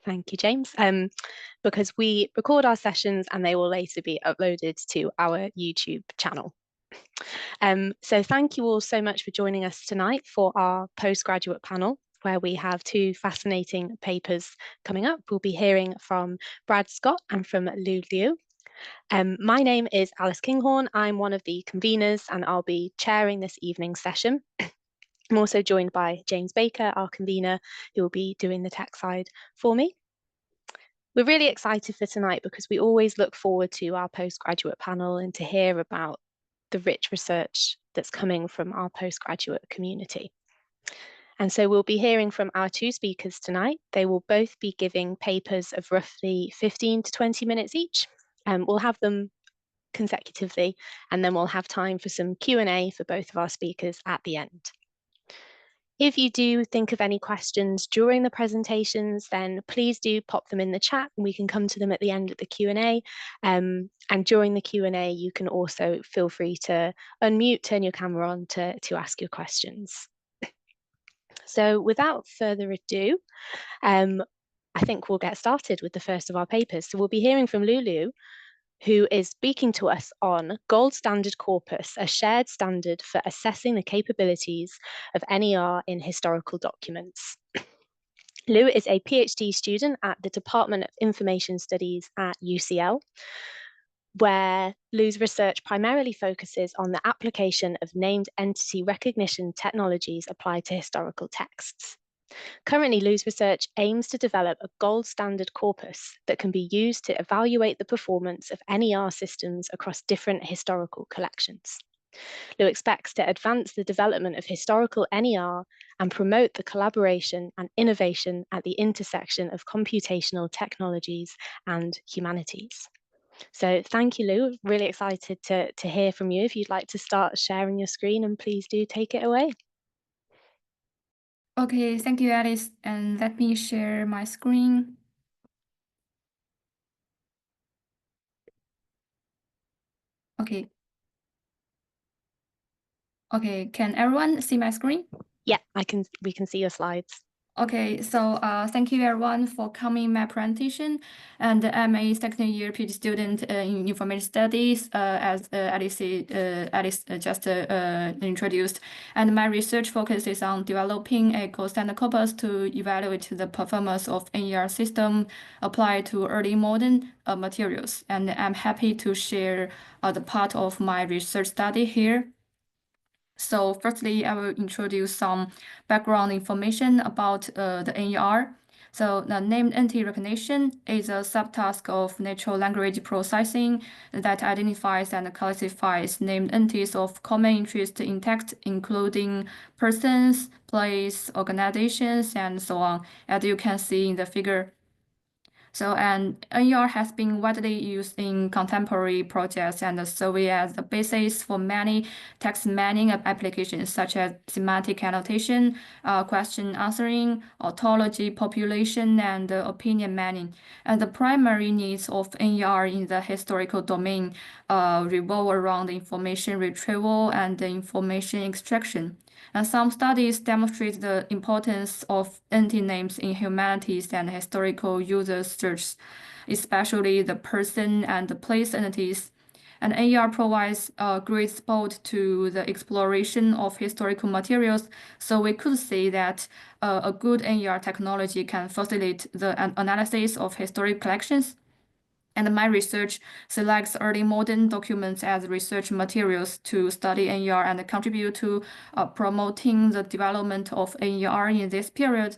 Thank you, James. Because we record our sessions and they will later be uploaded to our YouTube channel. So thank you all so much for joining us tonight for our postgraduate panel, where we have two fascinating papers coming up. We'll be hearing from Brad Scott and from Lu Liu. My name is Alice Kinghorn. I'm one of the conveners and I'll be chairing this evening's session. I'm also joined by James Baker, our convener, who will be doing the tech side for me. We're really excited for tonight because we always look forward to our postgraduate panel and to hear about the rich research that's coming from our postgraduate community. And so we'll be hearing from our two speakers tonight. They will both be giving papers of roughly 15 to 20 minutes each. We'll have them consecutively, and then we'll have time for some Q&A for both of our speakers at the end. If you do think of any questions during the presentations, then please do pop them in the chat and we can come to them at the end of the Q&A. And during the Q&A, you can also feel free to unmute, turn your camera on to ask your questions. So without further ado, I think we'll get started with the first of our papers. So we'll be hearing from Lu Liu, who is speaking to us on Gold Standard Corpus, a shared standard for assessing the capabilities of NER in historical documents. Lu is a PhD student at the Department of Information Studies at UCL, where Lu's research primarily focuses on the application of named entity recognition technologies applied to historical texts. Currently, Lu's research aims to develop a gold standard corpus that can be used to evaluate the performance of NER systems across different historical collections. Lu expects to advance the development of historical NER and promote the collaboration and innovation at the intersection of computational technologies and humanities. So thank you, Lu. Really excited to hear from you. If you'd like to start sharing your screen, and please do take it away. Okay, thank you, Alice. And let me share my screen. Okay. Okay, can everyone see my screen? Yeah, we can see your slides. Okay, so thank you everyone for coming my presentation. And I'm a second year PhD student in information studies, as Alice just introduced. And my research focuses on developing a gold standard corpus to evaluate the performance of NER system applied to early modern materials. And I'm happy to share the part of my research study here. So firstly, I will introduce some background information about the NER. So the named entity recognition is a subtask of natural language processing that identifies and classifies named entities of common interest in text, including persons, place, organizations, and so on, as you can see in the figure. So, and NER has been widely used in contemporary projects and serves as the basis for many text mining applications, such as semantic annotation, question answering, ontology population, and opinion mining. And the primary needs of NER in the historical domain revolve around information retrieval and information extraction. And some studies demonstrate the importance of entity names in humanities and historical user search, especially the person and the place entities. And NER provides great support to the exploration of historical materials, so we could say that a good NER technology can facilitate the analysis of historic collections. And my research selects early modern documents as research materials to study NER and contribute to promoting the development of NER in this period.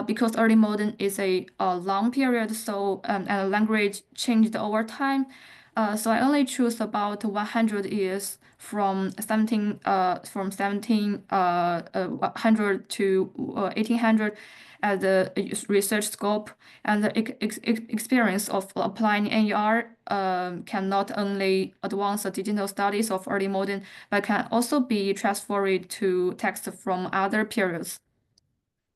Because early modern is a long period, so and language changed over time. So I only choose about 100 years from 1700 to 1800 as the research scope, and the experience of applying NER can not only advance the digital studies of early modern, but can also be transferred to text from other periods.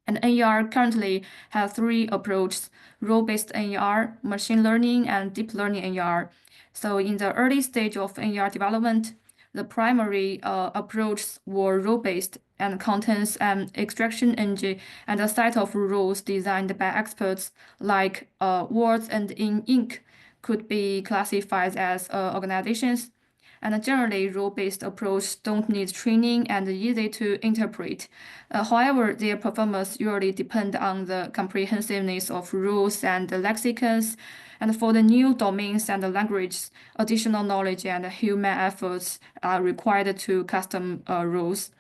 And NER currently has three approaches: rule-based NER, machine learning, and deep learning NER. So in the early stage of NER development, the primary approaches were rule-based and contains an extraction engine and a set of rules designed by experts, like words and in ink could be classified as organizations. And generally, rule-based approaches don't need training and easy to interpret. However, their performance usually depend on the comprehensiveness of rules and lexicons. And for the new domains and languages, additional knowledge and human efforts are required to custom rules.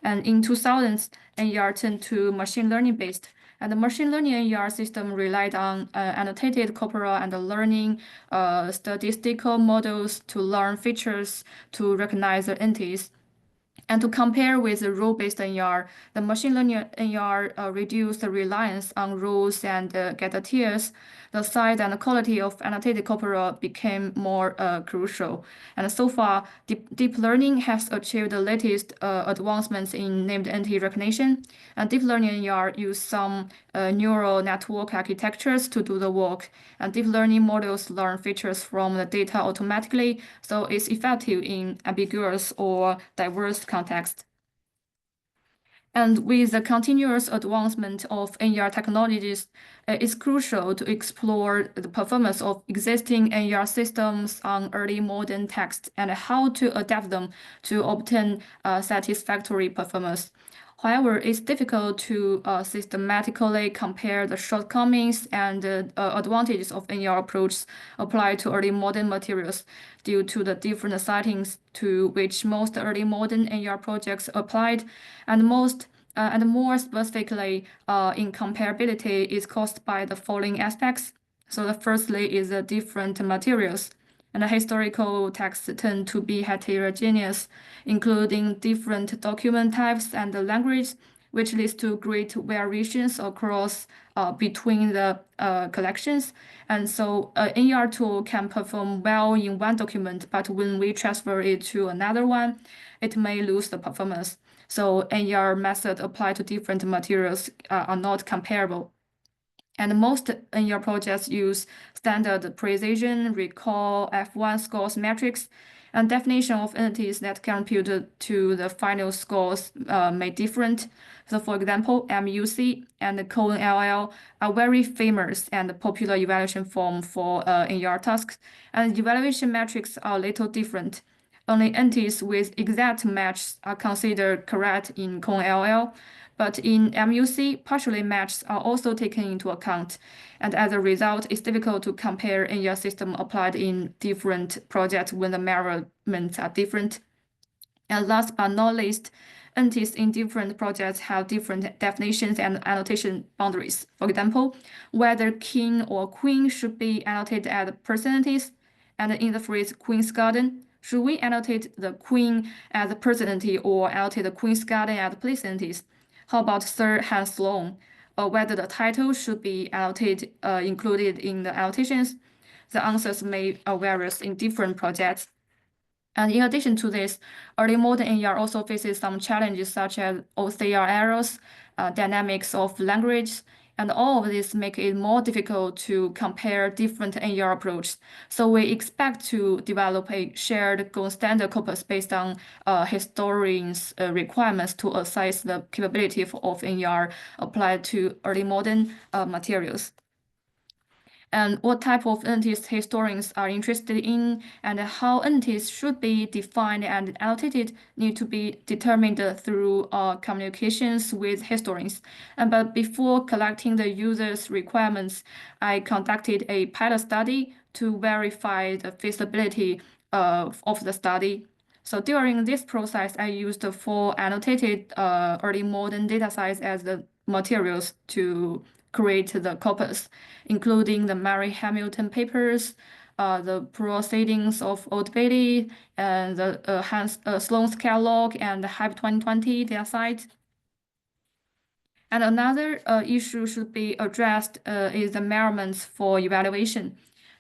And in 2000s, NER turned to machine learning based. And the machine learning NER system relied on annotated corpora and learning statistical models to learn features to recognize the entities. And to compare with the rule-based NER, the machine learning NER reduced the reliance on rules and getter tiers. The size and quality of annotated corpora became more crucial. And so far, deep learning has achieved the latest advancements in named entity recognition. And deep learning NER use some neural network architectures to do the work. And deep learning models learn features from the data automatically, so it's effective in ambiguous or diverse context. And with the continuous advancement of NER technologies, it's crucial to explore the performance of existing NER systems on early modern text and how to adapt them to obtain satisfactory performance. However, it's difficult to systematically compare the shortcomings and advantages of NER approaches applied to early modern materials due to the different settings to which most early modern NER projects applied, and more specifically, in comparability is caused by the following aspects. So the firstly is the different materials. And the historical texts tend to be heterogeneous, including different document types and the language, which leads to great variations across between the collections. And so an NER tool can perform well in one document, but when we transfer it to another one, it may lose the performance. So NER method applied to different materials are not comparable. And most NER projects use standard precision, recall, F1 scores metrics, and definition of entities that compute to the final scores may different. So for example, MUC and QMUL are very famous and popular evaluation form for NER tasks, and evaluation metrics are a little different. Only entities with exact matches are considered correct in QMUL, but in MUC, partially matches are also taken into account. And as a result, it's difficult to compare NER system applied in different projects when the measurements are different. And last but not least, entities in different projects have different definitions and annotation boundaries. For example, whether king or queen should be annotated as person entities, and in the phrase Queen's Garden, should we annotate the queen as a person entity or annotate the Queen's Garden as place entities? How about Sir Hans Sloane? Whether the title should be included in the annotations? The answers may vary in different projects. And in addition to this, early modern NER also faces some challenges such as OCR errors, dynamics of language, and all of this make it more difficult to compare different NER approaches. So we expect to develop a shared gold standard corpus based on historians' requirements to assess the capability of NER applied to early modern materials. And what type of entities historians are interested in, and how entities should be defined and annotated need to be determined through communications with historians. But before collecting the user's requirements, I conducted a pilot study to verify the feasibility of the study. So during this process, I used 4 annotated early modern data sets as the materials to create the corpus, including the Mary Hamilton papers, the proceedings of Old Bailey, and the Sloane's catalog, and the HYPE 2020 dataset. And another issue should be addressed is the measurements for evaluation.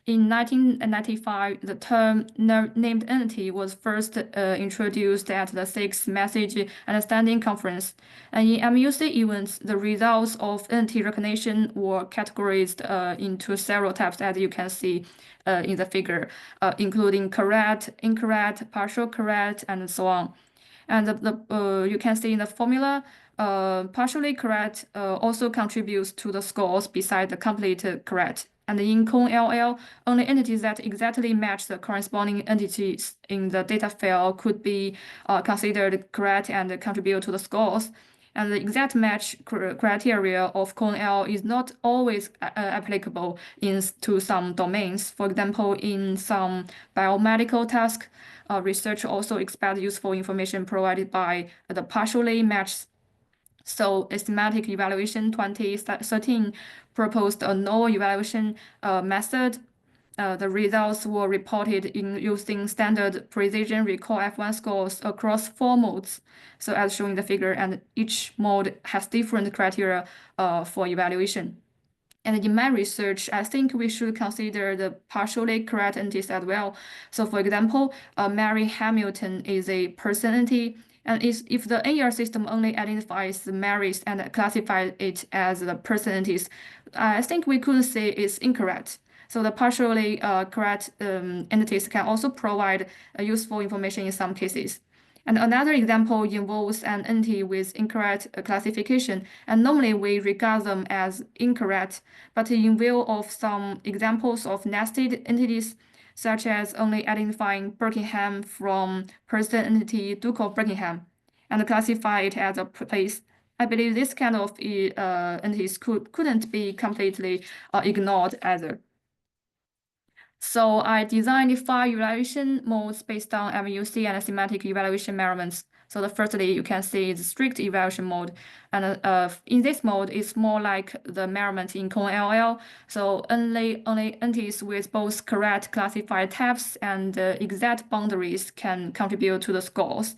In 1995, the term named entity was first introduced at the 6th Message Understanding Conference. And in MUC events, the results of entity recognition were categorized into several types, as you can see in the figure, including correct, incorrect, partial correct, and so on. And you can see in the formula, partially correct also contributes to the scores beside the complete correct. And in QMUL, only entities that exactly match the corresponding entities in the data file could be considered correct and contribute to the scores. And the exact match criteria of QMUL is not always applicable to some domains. For example, in some biomedical tasks, research also expects useful information provided by the partially matched. So a systematic evaluation 2013 proposed a no evaluation method. The results were reported in using standard precision recall F1 scores across 4 modes. So as shown in the figure, and each mode has different criteria for evaluation. And in my research, I think we should consider the partially correct entities as well. So for example, Mary Hamilton is a person entity, and if the AER system only identifies the Marys and classifies it as the person entities, I think we could say it's incorrect. So the partially correct entities can also provide useful information in some cases. And another example involves an entity with incorrect classification, and normally we regard them as incorrect. But in view of some examples of nested entities, such as only identifying Birmingham from person entity Duke of Birmingham, and classify it as a place, I believe this kind of entities couldn't be completely ignored either. So I designed 5 evaluation modes based on MUC and semantic evaluation measurements. So the firstly, you can see is strict evaluation mode. And in this mode, it's more like the measurement in QMUL. So only entities with both correct classified types and exact boundaries can contribute to the scores.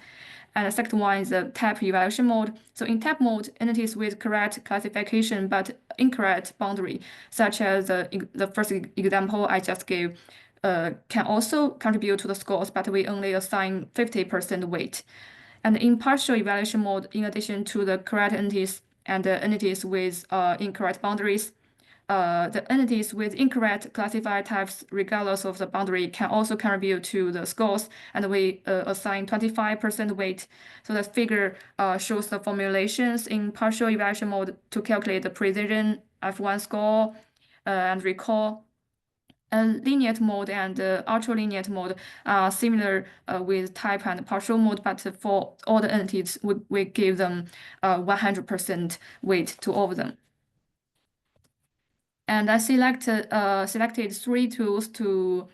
And the second one is the type evaluation mode. So in type mode, entities with correct classification but incorrect boundary, such as the first example I just gave, can also contribute to the scores, but we only assign 50% weight. And in partial evaluation mode, in addition to the correct entities and the entities with incorrect boundaries, the entities with incorrect classified types, regardless of the boundary, can also contribute to the scores, and we assign 25% weight. So the figure shows the formulations in partial evaluation mode to calculate the precision F1 score and recall. And linear mode and ultralinear mode are similar with type and partial mode, but for all the entities, we give them 100% weight to all of them. And I selected 3 tools to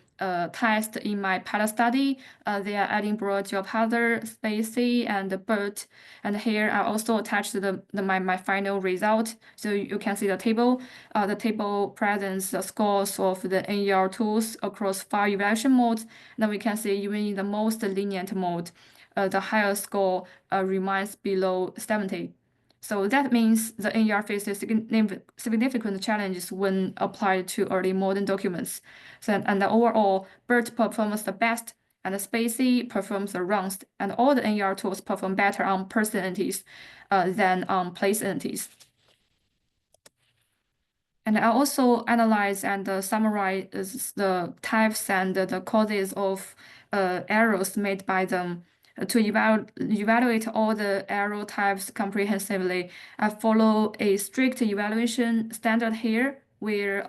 test in my pilot study. They are Edinburgh Job Hazard, SPACY, and BERT. And here I also attached my final result. So you can see the table. The table presents the scores of the AER tools across 5 evaluation modes. Then we can see even in the most lenient mode, the higher score remains below 70. So that means the AER faces significant challenges when applied to early modern documents. So, and overall, BERT performs the best, and the SPACY performs the wrongest, and all the AER tools perform better on person entities than on place entities. And I also analyze and summarize the types and the causes of errors made by them. To evaluate all the error types comprehensively, I follow a strict evaluation standard here, where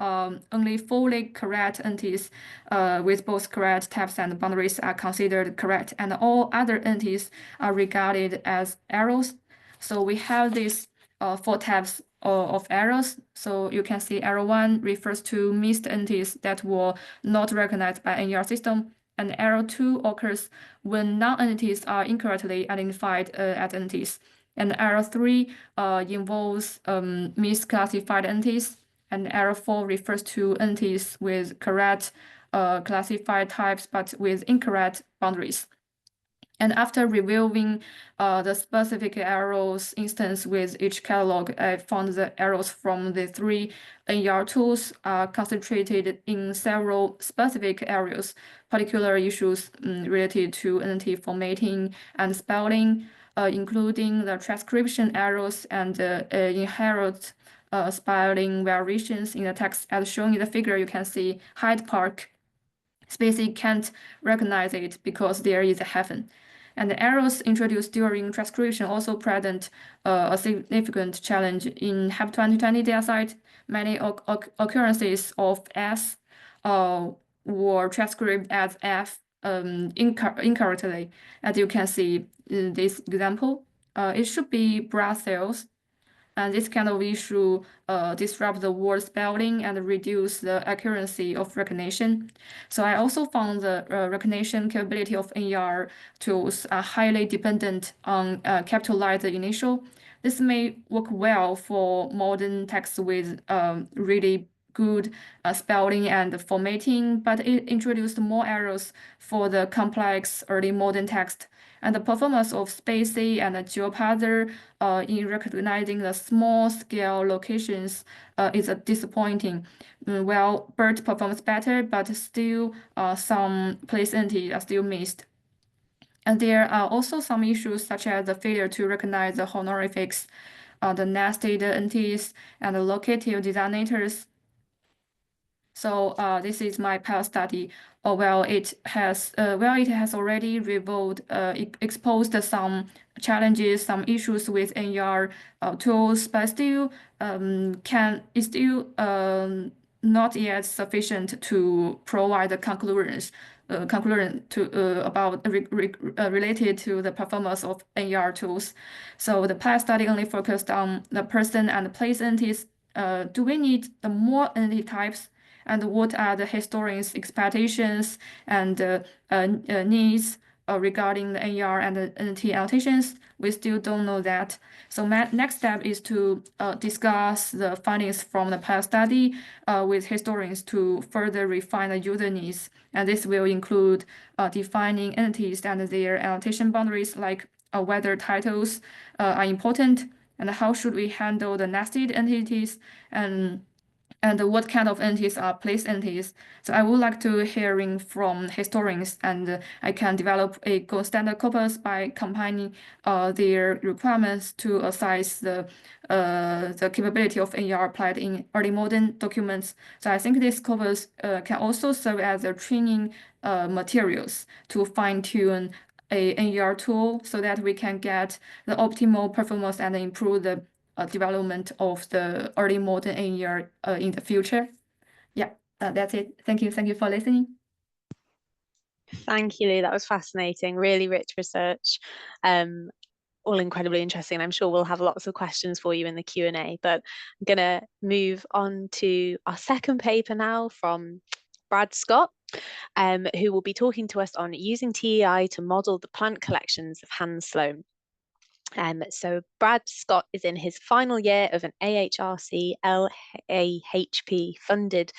only fully correct entities with both correct types and boundaries are considered correct, and all other entities are regarded as errors. So we have these 4 types of errors. So you can see error 1 refers to missed entities that were not recognized by AER system. And error 2 occurs when non-entities are incorrectly identified as entities. And error 3 involves misclassified entities. And error 4 refers to entities with correct classified types but with incorrect boundaries. And after reviewing the specific errors instance with each catalog, I found the errors from the 3 NER tools are concentrated in several specific areas, particular issues related to entity formatting and spelling, including the transcription errors and inherent spelling variations in the text. As shown in the figure, you can see Hyde Park Spacey can't recognize it because there is a hyphen. And the errors introduced during transcription also present a significant challenge. In HAP 2020 dataset, many occurrences of S were transcribed as F incorrectly. As you can see in this example, it should be Brussels. And this kind of issue disrupt the word spelling and reduce the accuracy of recognition. So I also found the recognition capability of NER tools are highly dependent on capitalized initial. This may work well for modern text with really good spelling and formatting, but it introduced more errors for the complex early modern text. And the performance of Spacey and GeoParser in recognizing the small-scale locations is disappointing. Well, BERT performs better, but still some place entities are still missed. And there are also some issues such as the failure to recognize the honorifics, the nested entities, and the locative designators. So this is my pilot study. It has already revealed, exposed some challenges, some issues with NER tools, but still is still not yet sufficient to provide the conclusions about related to the performance of NER tools. So the pilot study only focused on the person and place entities. Do we need the more entity types? And what are the historians' expectations and needs regarding the NER and the entity annotations? We still don't know that. So my next step is to discuss the findings from the pilot study with historians to further refine the user needs. And this will include defining entities and their annotation boundaries, like whether titles are important and how should we handle the nested entities and what kind of entities are place entities. So I would like to hearing from historians, and I can develop a gold standard corpus by combining their requirements to assess the capability of NER applied in early modern documents. So I think this corpus can also serve as a training materials to fine-tune a NER tool so that we can get the optimal performance and improve the development of the early modern NER in the future. Yeah, that's it. Thank you. Thank you for listening. Thank you, Lou. That was fascinating. Really rich research. All incredibly interesting. I'm sure we'll have lots of questions for you in the Q&A, but I'm going to move on to our second paper now from Brad Scott, who will be talking to us on using TEI to model the plant collections of Hans Sloane. So Brad Scott is in his final year of an AHRC LAHP funded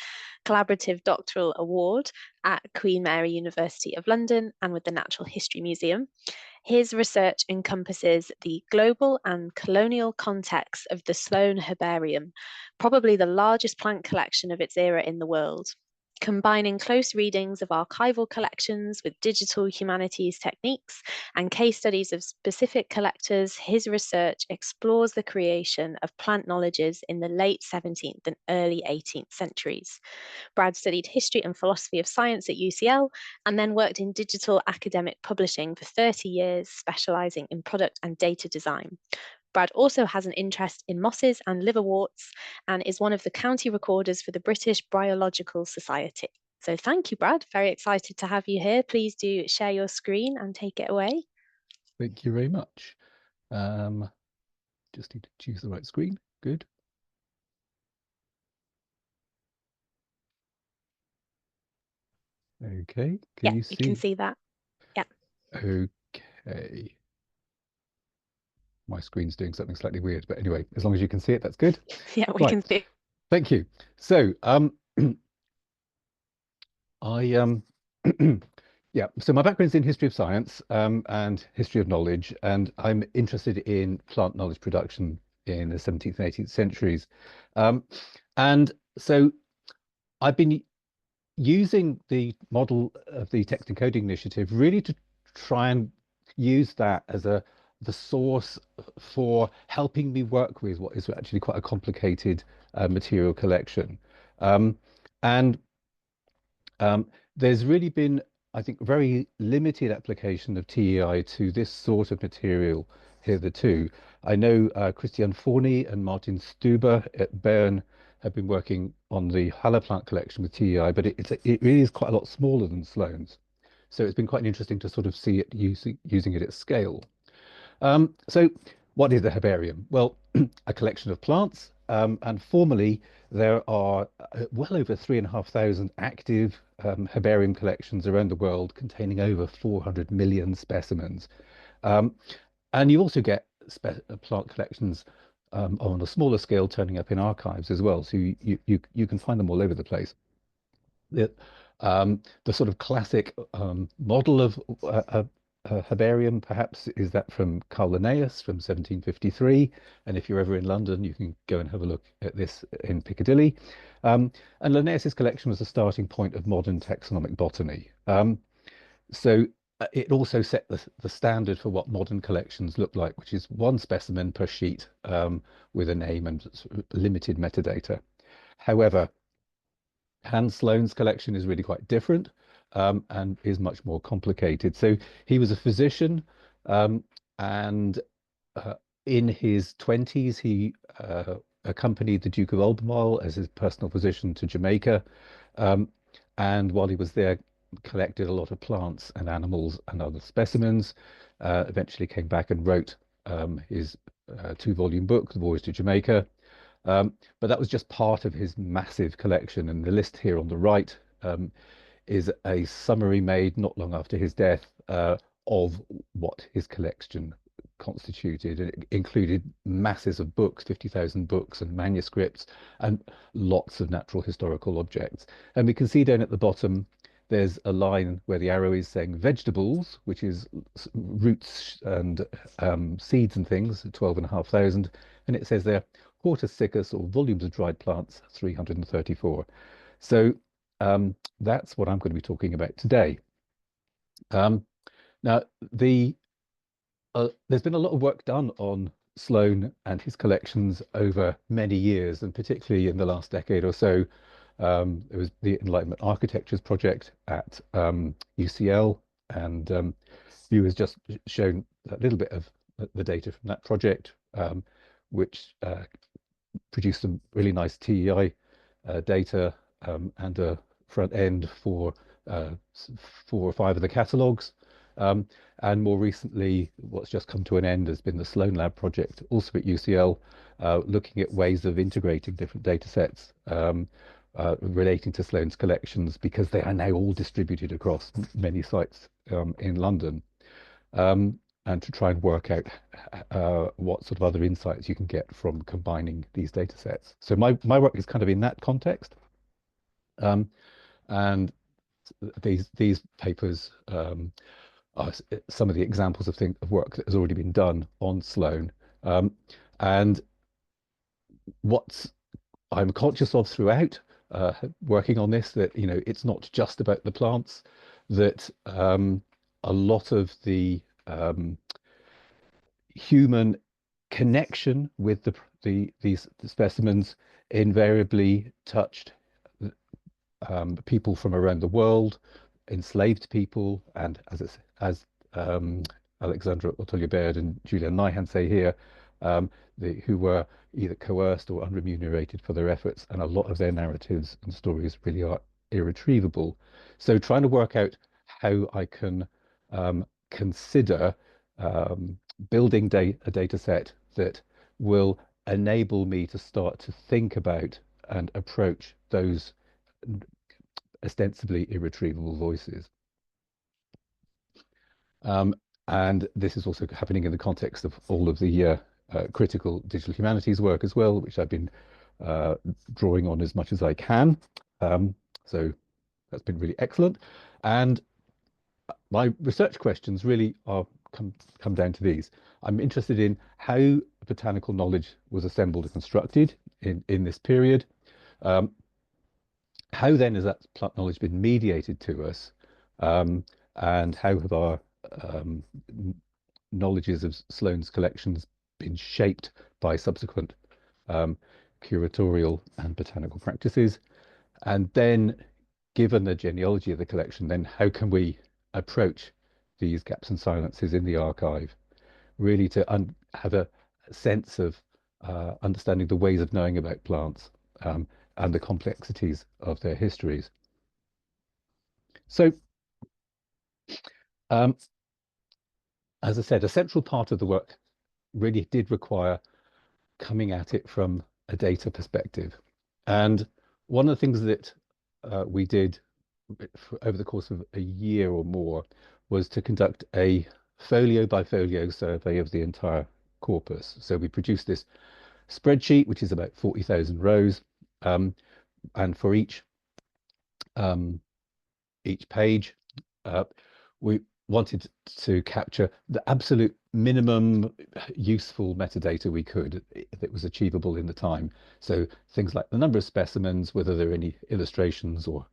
collaborative doctoral award at Queen Mary University of London and with the Natural History Museum. His research encompasses the global and colonial context of the Sloane Herbarium, probably the largest plant collection of its era in the world. Combining close readings of archival collections with digital humanities techniques and case studies of specific collectors, his research explores the creation of plant knowledges in the late 17th and early 18th centuries. Brad studied history and philosophy of science at UCL and then worked in digital academic publishing for 30 years, specializing in product and data design. Brad also has an interest in mosses and liverworts and is one of the county recorders for the British Bryological Society. So thank you, Brad. Very excited to have you here. Please do share your screen and take it away. Thank you very much. Just need to choose the right screen. Good. Okay. Can you see? You can see that. Yeah. Okay. My screen's doing something slightly weird, but anyway, as long as you can see it, that's good. Yeah, we can see. Thank you. So, Yeah, so my background's in history of science and history of knowledge, and I'm interested in plant knowledge production in the 17th and 18th centuries. Um, and so I've been using the model of the text encoding initiative really to try and use that as the source for helping me work with what is actually quite a complicated material collection. Um, and there's really been, I think, very limited application of TEI to this sort of material hitherto. I know Christian Forni and Martin Stuber at Bern have been working on the Haller plant collection with TEI, but it really is quite a lot smaller than Sloane's. So it's been quite interesting to sort of see it using it at scale. So what is a herbarium? Well, a collection of plants, and formally there are well over 3,500 active herbarium collections around the world containing over 400 million specimens. Um, and you also get plant collections on a smaller scale turning up in archives as well. So you can find them all over the place. The sort of classic model of a herbarium, perhaps, is that from Carl Linnaeus from 1753. And if you're ever in London, you can go and have a look at this in Piccadilly. And Linnaeus's collection was the starting point of modern taxonomic botany. So it also set the standard for what modern collections look like, which is one specimen per sheet with a name and limited metadata. However, Hans Sloane's collection is really quite different and is much more complicated. So he was a physician, and in his 20s, he accompanied the Duke of Albemarle as his personal physician to Jamaica. And while he was there, collected a lot of plants and animals and other specimens. Eventually came back and wrote his 2-volume book, The Voyage to Jamaica. But that was just part of his massive collection. And the list here on the right is a summary made not long after his death of what his collection constituted. It included masses of books, 50,000 books and manuscripts, and lots of natural historical objects. And we can see down at the bottom, there's a line where the arrow is saying vegetables, which is roots and seeds and things, 12,500. And it says there, hortus siccus, or volumes of dried plants, 334. So that's what I'm going to be talking about today. Now, there's been a lot of work done on Sloane and his collections over many years, and particularly in the last decade or so. There was the Enlightenment Architectures project at UCL, and View has just shown a little bit of the data from that project, which produced some really nice TEI data and a front end for 4 or 5 of the catalogues. And more recently, what's just come to an end has been the Sloane Lab project, also at UCL, looking at ways of integrating different data sets relating to Sloane's collections, because they are now all distributed across many sites in London, and to try and work out what sort of other insights you can get from combining these data sets. So my work is kind of in that context. And these papers are some of the examples of work that has already been done on Sloane. And what I'm conscious of throughout working on this, that it's not just about the plants, that a lot of the human connection with these specimens invariably touched people from around the world, enslaved people, and as Alexandra Ottolia-Baird and Julian Nyhan say here, who were either coerced or unremunerated for their efforts, and a lot of their narratives and stories really are irretrievable. So trying to work out how I can consider building a data set that will enable me to start to think about and approach those ostensibly irretrievable voices. And this is also happening in the context of all of the critical digital humanities work as well, which I've been drawing on as much as I can. So that's been really excellent. And my research questions really are come down to these. I'm interested in how botanical knowledge was assembled and constructed in this period. How then has that plant knowledge been mediated to us? And how have our knowledges of Sloane's collections been shaped by subsequent curatorial and botanical practices? And then, given the genealogy of the collection, then how can we approach these gaps and silences in the archive, really to have a sense of understanding the ways of knowing about plants and the complexities of their histories. So, as I said, a central part of the work really did require coming at it from a data perspective. And one of the things that we did over the course of a year or more was to conduct a folio by folio survey of the entire corpus. So we produced this spreadsheet, which is about 40,000 rows, and for each page, we wanted to capture the absolute minimum useful metadata we could that was achievable in the time. So things like the number of specimens, whether there are any illustrations or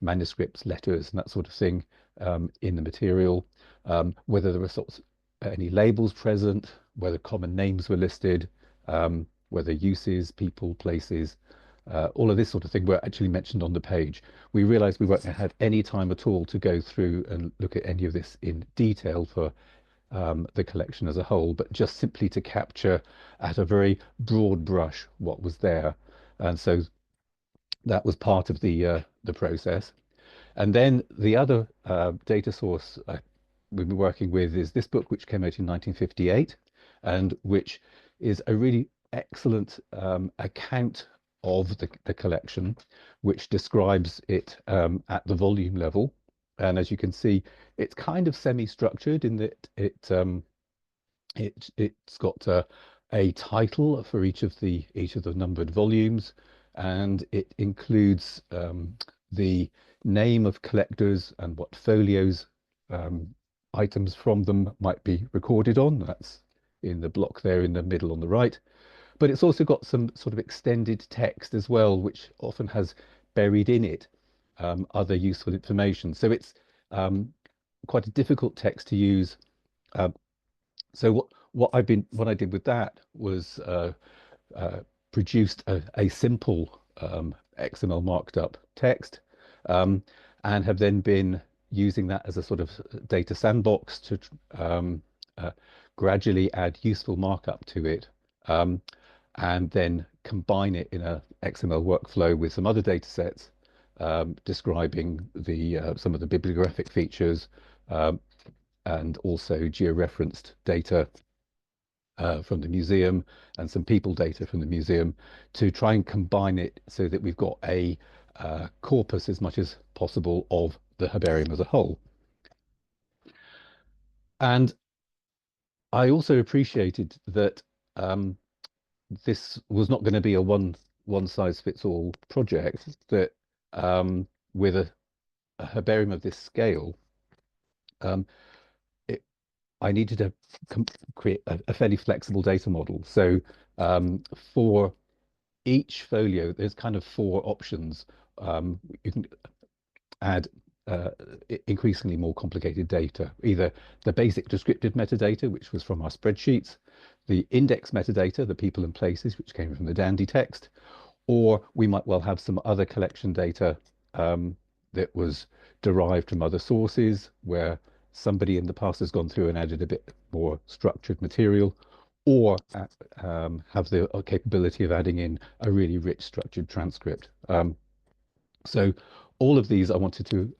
manuscripts, letters, and that sort of thing in the material, whether there were any labels present, whether common names were listed, whether uses, people, places, all of this sort of thing were actually mentioned on the page. We realized we weren't going to have any time at all to go through and look at any of this in detail for the collection as a whole, but just simply to capture at a very broad brush what was there. And so that was part of the process. And then the other data source we've been working with is this book, which came out in 1958, and which is a really excellent account of the collection, which describes it at the volume level. And as you can see, it's kind of semi-structured in that it's got a title for each of the numbered volumes, and it includes the name of collectors and what folios items from them might be recorded on. That's in the block there in the middle on the right. But it's also got some sort of extended text as well, which often has buried in it other useful information. So it's quite a difficult text to use. So what I did with that was produced a simple XML marked up text, and have then been using that as a sort of data sandbox to gradually add useful markup to it, and then combine it in a XML workflow with some other data sets describing some of the bibliographic features and also georeferenced data from the museum and some people data from the museum to try and combine it so that we've got a corpus as much as possible of the herbarium as a whole. And I also appreciated that this was not going to be a one size fits all project, that with a herbarium of this scale, I needed to create a fairly flexible data model. So for each folio, there's kind of 4 options. You can add increasingly more complicated data, either the basic descriptive metadata, which was from our spreadsheets, the index metadata, the people and places, which came from the Dandy text, or we might well have some other collection data that was derived from other sources, where somebody in the past has gone through and added a bit more structured material, or have the capability of adding in a really rich structured transcript. So all of these I wanted to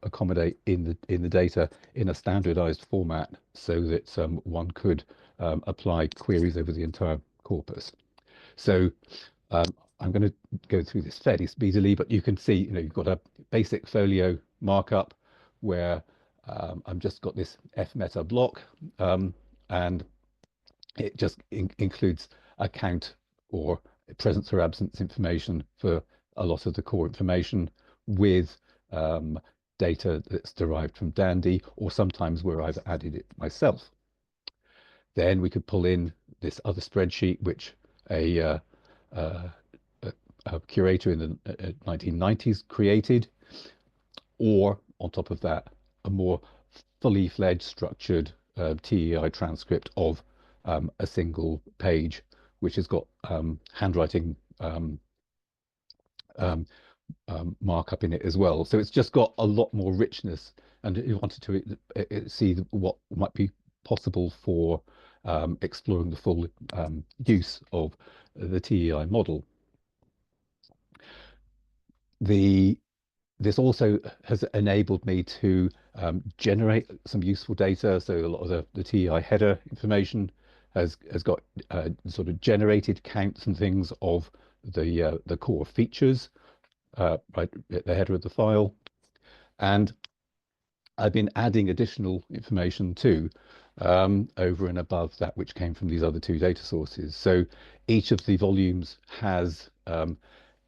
accommodate in the data in a standardized format so that one could apply queries over the entire corpus. So I'm going to go through this fairly speedily, but you can see, you've got a basic folio markup where I've just got this F meta block, and it just includes account or presence or absence information for a lot of the core information, with data that's derived from Dandy, or sometimes where I've added it myself. Then we could pull in this other spreadsheet, which a curator in the 1990s created, or on top of that, a more fully fledged structured TEI transcript of a single page, which has got handwriting markup in it as well. So it's just got a lot more richness, and you wanted to see what might be possible for exploring the full use of the TEI model. This also has enabled me to generate some useful data. So a lot of the TEI header information has got sort of generated counts and things of the core features right at the header of the file. And I've been adding additional information too, over and above that which came from these other two data sources. So each of the volumes has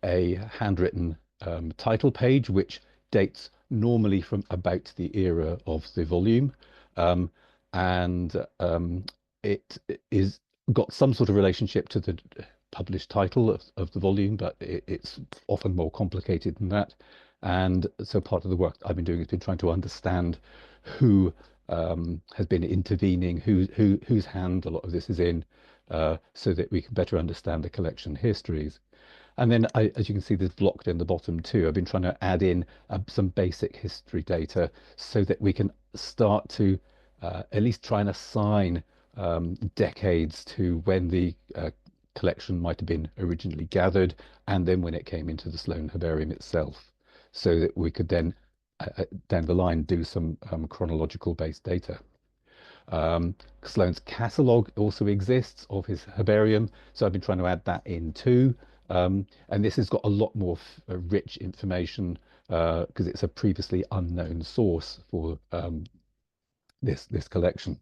a handwritten title page, which dates normally from about the era of the volume. And it is got some sort of relationship to the published title of the volume, but it's often more complicated than that. And so part of the work I've been doing has been trying to understand who has been intervening, whose hand a lot of this is in, so that we can better understand the collection histories. And then, as you can see, there's blocked in the bottom too. I've been trying to add in some basic history data so that we can start to at least try and assign decades to when the collection might have been originally gathered, and then when it came into the Sloane Herbarium itself, so that we could then, down the line, do some chronological based data. Sloane's catalogue also exists of his herbarium, so I've been trying to add that in too. And this has got a lot more rich information because it's a previously unknown source for this collection,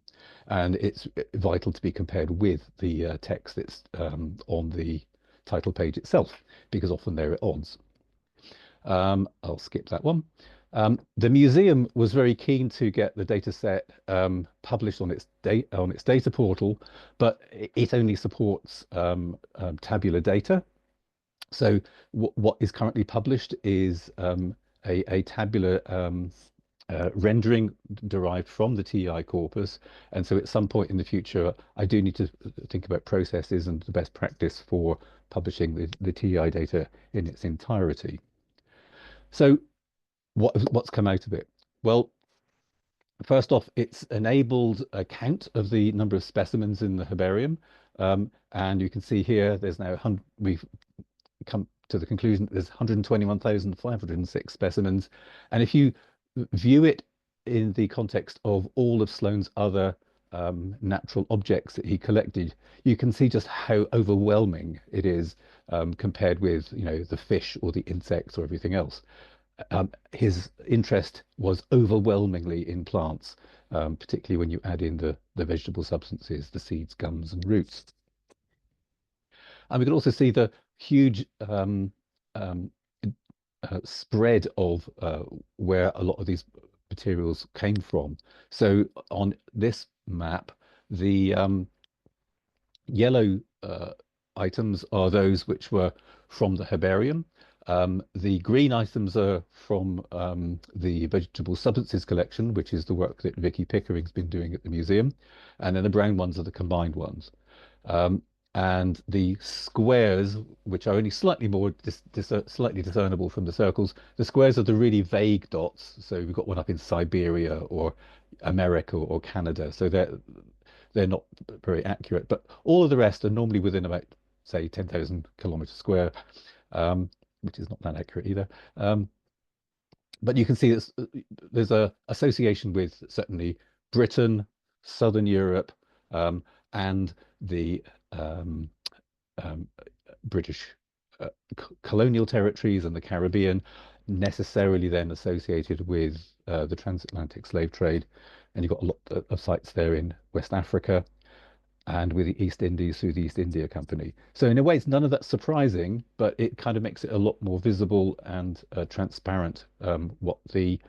and it's vital to be compared with the text that's on the title page itself, because often they're at odds. I'll skip that one. The museum was very keen to get the data set published on its data portal, but it only supports tabular data. So what is currently published is a tabular rendering derived from the TEI corpus. And so at some point in the future, I do need to think about processes and the best practice for publishing the TEI data in its entirety. So what's come out of it? Well, first off, it's enabled a count of the number of specimens in the herbarium. And you can see here, there's now, we've come to the conclusion that there's 121,506 specimens. And if you view it in the context of all of Sloane's other natural objects that he collected, you can see just how overwhelming it is compared with, the fish or the insects or everything else. His interest was overwhelmingly in plants, particularly when you add in the vegetable substances, the seeds, gums, and roots. And we can also see the huge spread of where a lot of these materials came from. So on this map, the yellow items are those which were from the herbarium. The green items are from the vegetable substances collection, which is the work that Vicky Pickering's been doing at the museum. And then the brown ones are the combined ones. And the squares, which are only slightly more slightly discernible from the circles, the squares are the really vague dots. So we've got one up in Siberia or America or Canada. So they're not very accurate, but all of the rest are normally within about, say, 10,000 kilometers square, which is not that accurate either. But you can see there's a association with certainly Britain, Southern Europe, and the British colonial territories and the Caribbean, necessarily then associated with the transatlantic slave trade. And you've got a lot of sites there in West Africa and with the East Indies through the East India Company. So in a way, it's none of that surprising, but it kind of makes it a lot more visible and transparent what the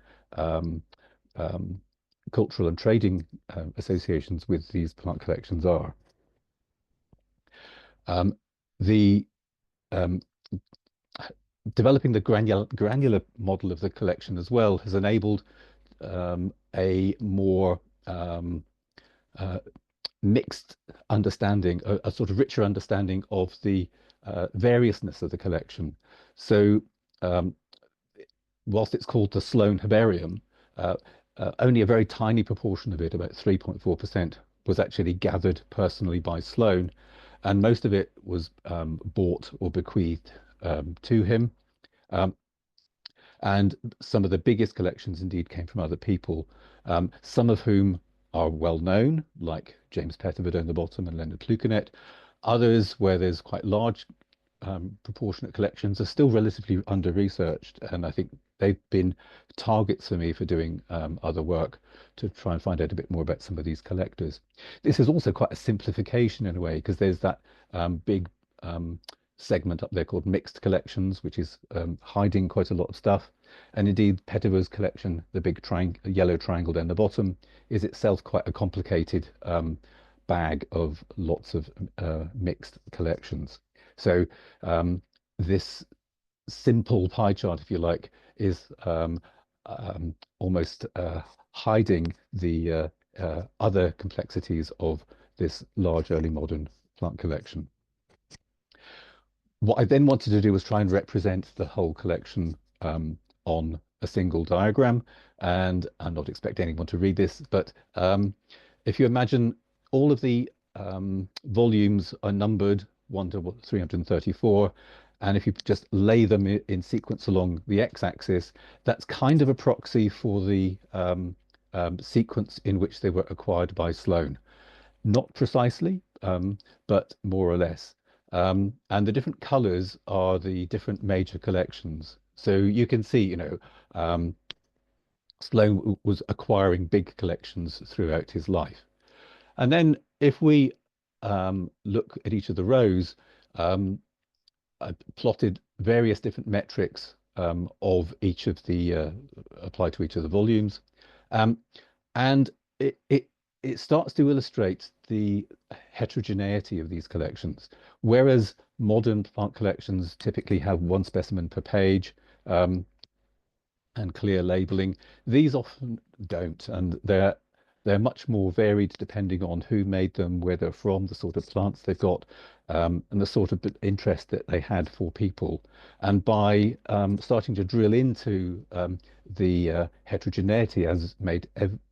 cultural and trading associations with these plant collections are. The developing the granular model of the collection as well has enabled a more mixed understanding, a sort of richer understanding of the variousness of the collection. So whilst it's called the Sloan Herbarium, only a very tiny proportion of it, about 3.4%, was actually gathered personally by Sloan, and most of it was bought or bequeathed to him. And some of the biggest collections indeed came from other people, some of whom are well known, like James Pettifer down the bottom and Leonard Plukenet. Others, where there's quite large proportionate collections, are still relatively under-researched, and I think they've been targets for me for doing other work to try and find out a bit more about some of these collectors. This is also quite a simplification in a way, because there's that big segment up there called mixed collections, which is hiding quite a lot of stuff. And indeed, Pettifer's collection, the big yellow triangle down the bottom, is itself quite a complicated bag of lots of mixed collections. So this simple pie chart, if you like, is almost hiding the other complexities of this large early modern plant collection. What I then wanted to do was try and represent the whole collection on a single diagram, and I'm not expecting anyone to read this, but if you imagine all of the volumes are numbered 1 to 334, and if you just lay them in sequence along the x-axis, that's kind of a proxy for the sequence in which they were acquired by Sloan. Not precisely, but more or less. And the different colors are the different major collections. So you can see, you know, Sloan was acquiring big collections throughout his life. And then if we look at each of the rows, I plotted various different metrics of each of the, applied to each of the volumes. And it starts to illustrate the heterogeneity of these collections. Whereas modern plant collections typically have one specimen per page and clear labeling, these often don't, and they're much more varied depending on who made them, where they're from, the sort of plants they've got, and the sort of interest that they had for people. And by starting to drill into the heterogeneity as made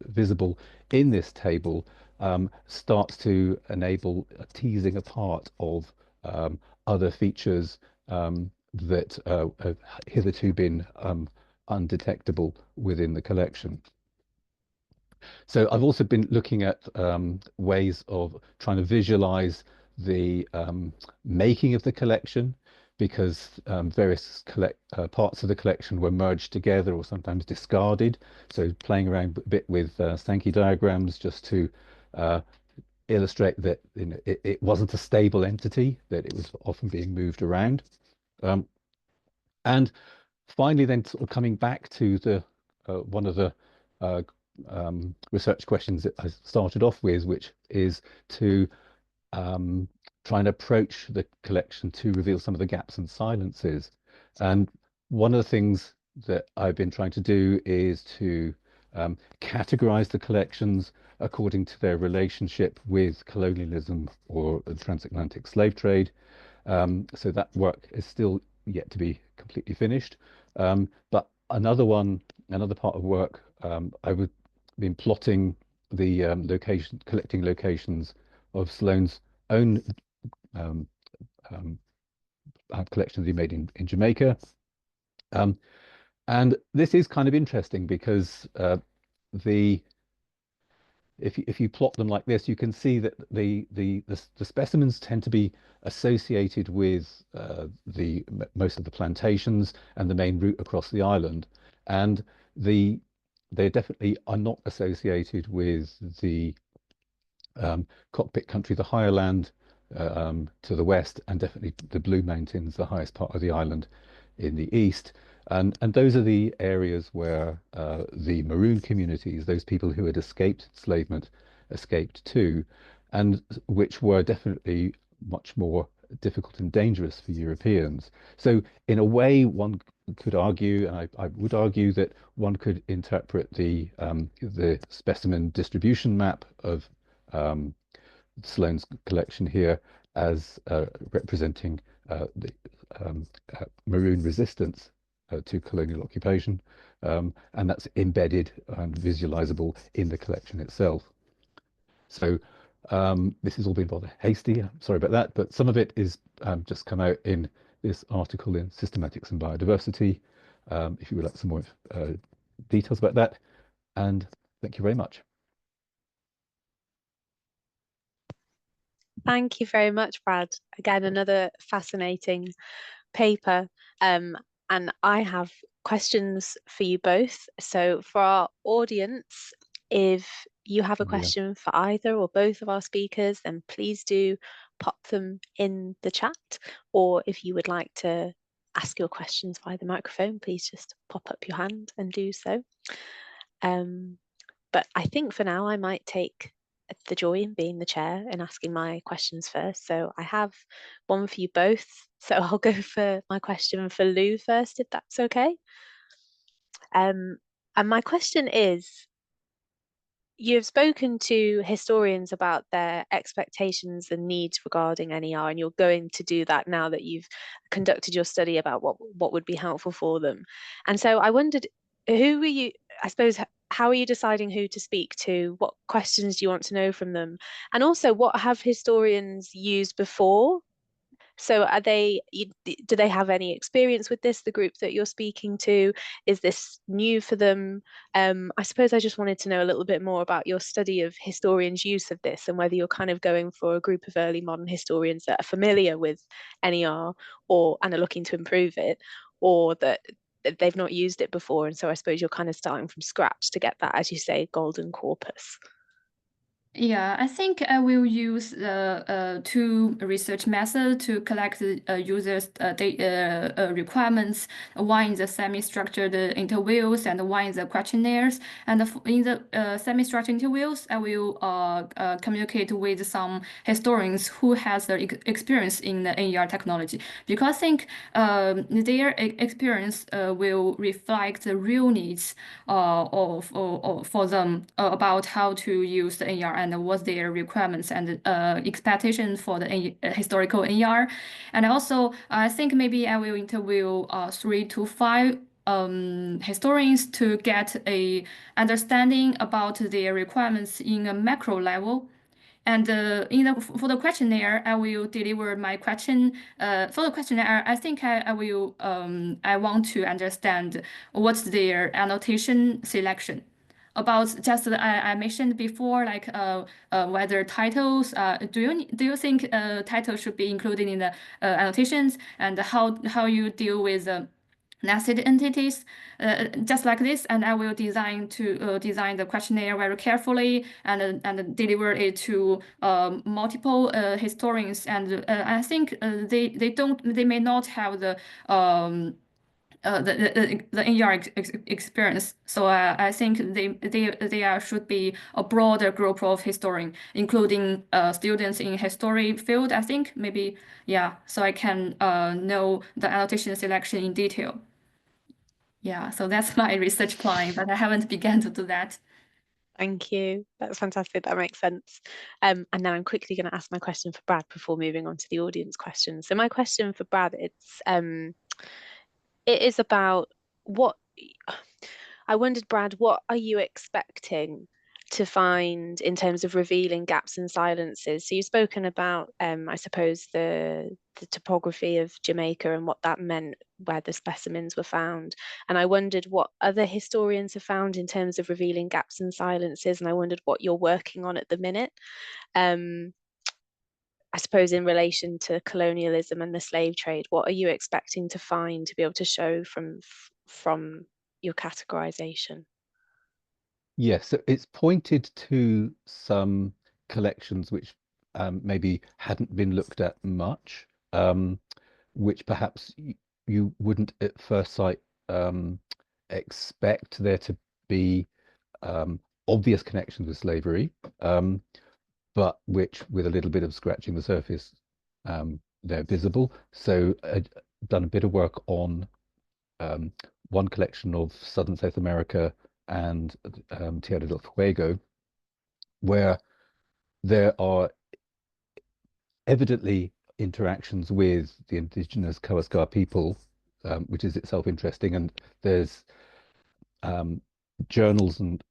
visible in this table, starts to enable a teasing apart of other features that have hitherto been undetectable within the collection. So I've also been looking at ways of trying to visualize the making of the collection, because various parts of the collection were merged together or sometimes discarded. So playing around a bit with Sankey diagrams just to illustrate that, you know, it wasn't a stable entity, that it was often being moved around. And finally, then sort of coming back to the one of the research questions that I started off with, which is to try and approach the collection to reveal some of the gaps and silences. And one of the things that I've been trying to do is to categorize the collections according to their relationship with colonialism or the transatlantic slave trade. So that work is still yet to be completely finished. But another part of work, I've been plotting the collecting locations of Sloane's own collections he made in Jamaica. And this is kind of interesting because if you plot them like this, you can see that the specimens tend to be associated with most of the plantations and the main route across the island, and they definitely are not associated with the cockpit country, the higher land to the west, and definitely the Blue Mountains, the highest part of the island in the east. And those are the areas where the maroon communities, those people who had escaped enslavement, escaped to, and which were definitely much more difficult and dangerous for Europeans. So in a way, one could argue, and I would argue that one could interpret the specimen distribution map of Sloane's collection here as representing the maroon resistance to colonial occupation, and that's embedded and visualizable in the collection itself. So this has all been rather hasty. I'm sorry about that, but some of it is just come out in this article in Systematics and Biodiversity. If you would like some more details about that, and thank you very much. Thank you very much, Brad. Again, another fascinating paper. And I have questions for you both. So for our audience, if you have a question for either or both of our speakers, then please do pop them in the chat. Or if you would like to ask your questions via the microphone, please just pop up your hand and do so. But I think for now, I might take the joy in being the chair and asking my questions first. So I have one for you both. So I'll go for my question for Lou first, if that's okay. And my question is, you've spoken to historians about their expectations and needs regarding NER, and you're going to do that now that you've conducted your study about what would be helpful for them. And so I wondered, who were you, I suppose, how are you deciding who to speak to? What questions do you want to know from them? And also, what have historians used before? So are do they have any experience with this, the group that you're speaking to? Is this new for them? I suppose I just wanted to know a little bit more about your study of historians' use of this and whether you're kind of going for a group of early modern historians that are familiar with NER and are looking to improve it, or that they've not used it before. And so I suppose you're kind of starting from scratch to get that, as you say, golden corpus. Yeah, I think I will use two research methods to collect the users' requirements. One is the semi-structured interviews, and one is the questionnaires. And in the semi-structured interviews, I will communicate with some historians who has the experience in the NER technology, because I think their experience will reflect the real needs for them about how to use the NER and what's their requirements and expectations for the historical NER. And also, I think maybe I will interview 3 to 5 historians to get a understanding about their requirements in a macro level. And for the questionnaire, I will deliver my question. For the questionnaire, I think I will I want to understand what's their annotation selection. About just I mentioned before, like whether titles. Do you think titles should be included in the annotations, and how you deal with nested entities, just like this, and I will design the questionnaire very carefully and deliver it to multiple historians. And I think they may not have the NER experience. So I think they should be a broader group of historians, including students in history field. I think maybe, yeah. So I can know the annotation selection in detail. Yeah. So that's my research plan, but I haven't begun to do that. Thank you. That's fantastic. That makes sense. And now I'm quickly going to ask my question for Brad before moving on to the audience questions. So my question for Brad, it is about I wondered, Brad, what are you expecting to find in terms of revealing gaps and silences? So you've spoken about, I suppose, the topography of Jamaica and what that meant where the specimens were found. And I wondered what other historians have found in terms of revealing gaps and silences. And I wondered what you're working on at the minute. I suppose in relation to colonialism and the slave trade, what are you expecting to find to be able to show from your categorization? Yes, so it's pointed to some collections which maybe hadn't been looked at much, which perhaps you wouldn't at first sight expect there to be obvious connections with slavery, but which, with a little bit of scratching the surface, they're visible. So I'd done a bit of work on one collection of Southern South America and Tierra del Fuego, where there are evidently interactions with the indigenous Kawascar people, which is itself interesting. And there's journals and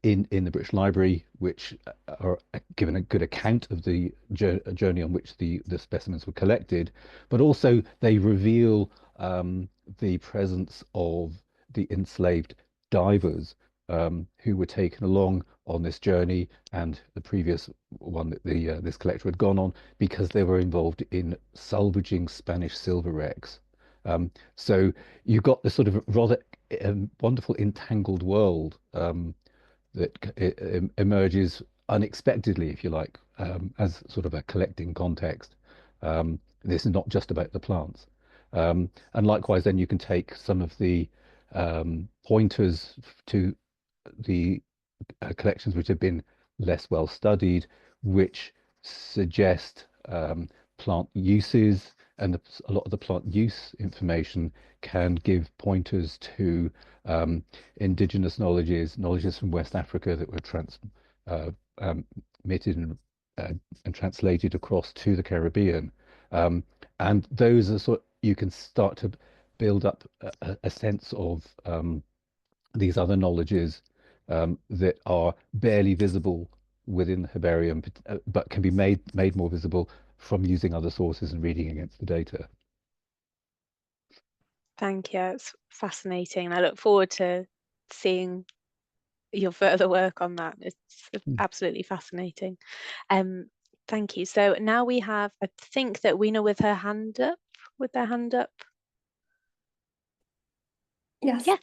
in the British Library which are given a good account of the journey on which the specimens were collected, but also they reveal the presence of the enslaved divers who were taken along on this journey and the previous one that this collector had gone on, because they were involved in salvaging Spanish silver wrecks. So you've got this sort of rather wonderful entangled world that emerges unexpectedly, if you like, as sort of a collecting context. This is not just about the plants. And likewise, then you can take some of the pointers to the collections which have been less well studied, which suggest plant uses, and a lot of the plant use information can give pointers to indigenous knowledges from West Africa that were transmitted and translated across to the Caribbean. And those are you can start to build up a sense of these other knowledges that are barely visible within the herbarium, but can be made more visible from using other sources and reading against the data. Thank you. It's fascinating. I look forward to seeing your further work on that. It's absolutely fascinating. Thank you. So now we have, I think that Weena with their hand up. Yes. Yeah.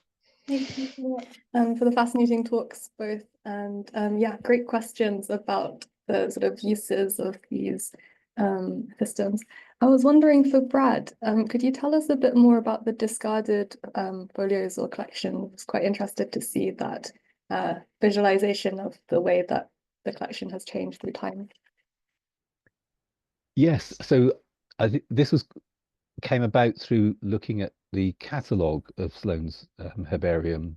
Thank you so much for the fascinating talks both, and yeah, great questions about the sort of uses of these systems. I was wondering for Brad, could you tell us a bit more about the discarded folios or collection? I was quite interested to see that visualization of the way that the collection has changed through time. Yes, so I think this came about through looking at the catalogue of Sloane's herbarium,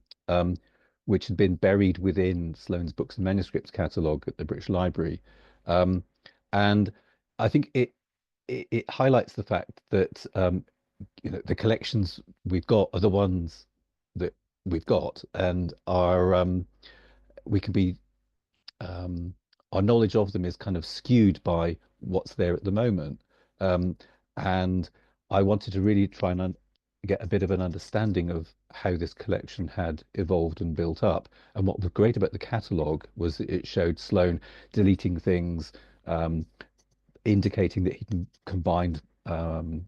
which had been buried within Sloane's Books and Manuscripts catalogue at the British Library. And I think it highlights the fact that the collections we've got are the ones that we've got, and we can be our knowledge of them is kind of skewed by what's there at the moment. And I wanted to really try and get a bit of an understanding of how this collection had evolved and built up. And what was great about the catalogue was that it showed Sloane deleting things, indicating that he combined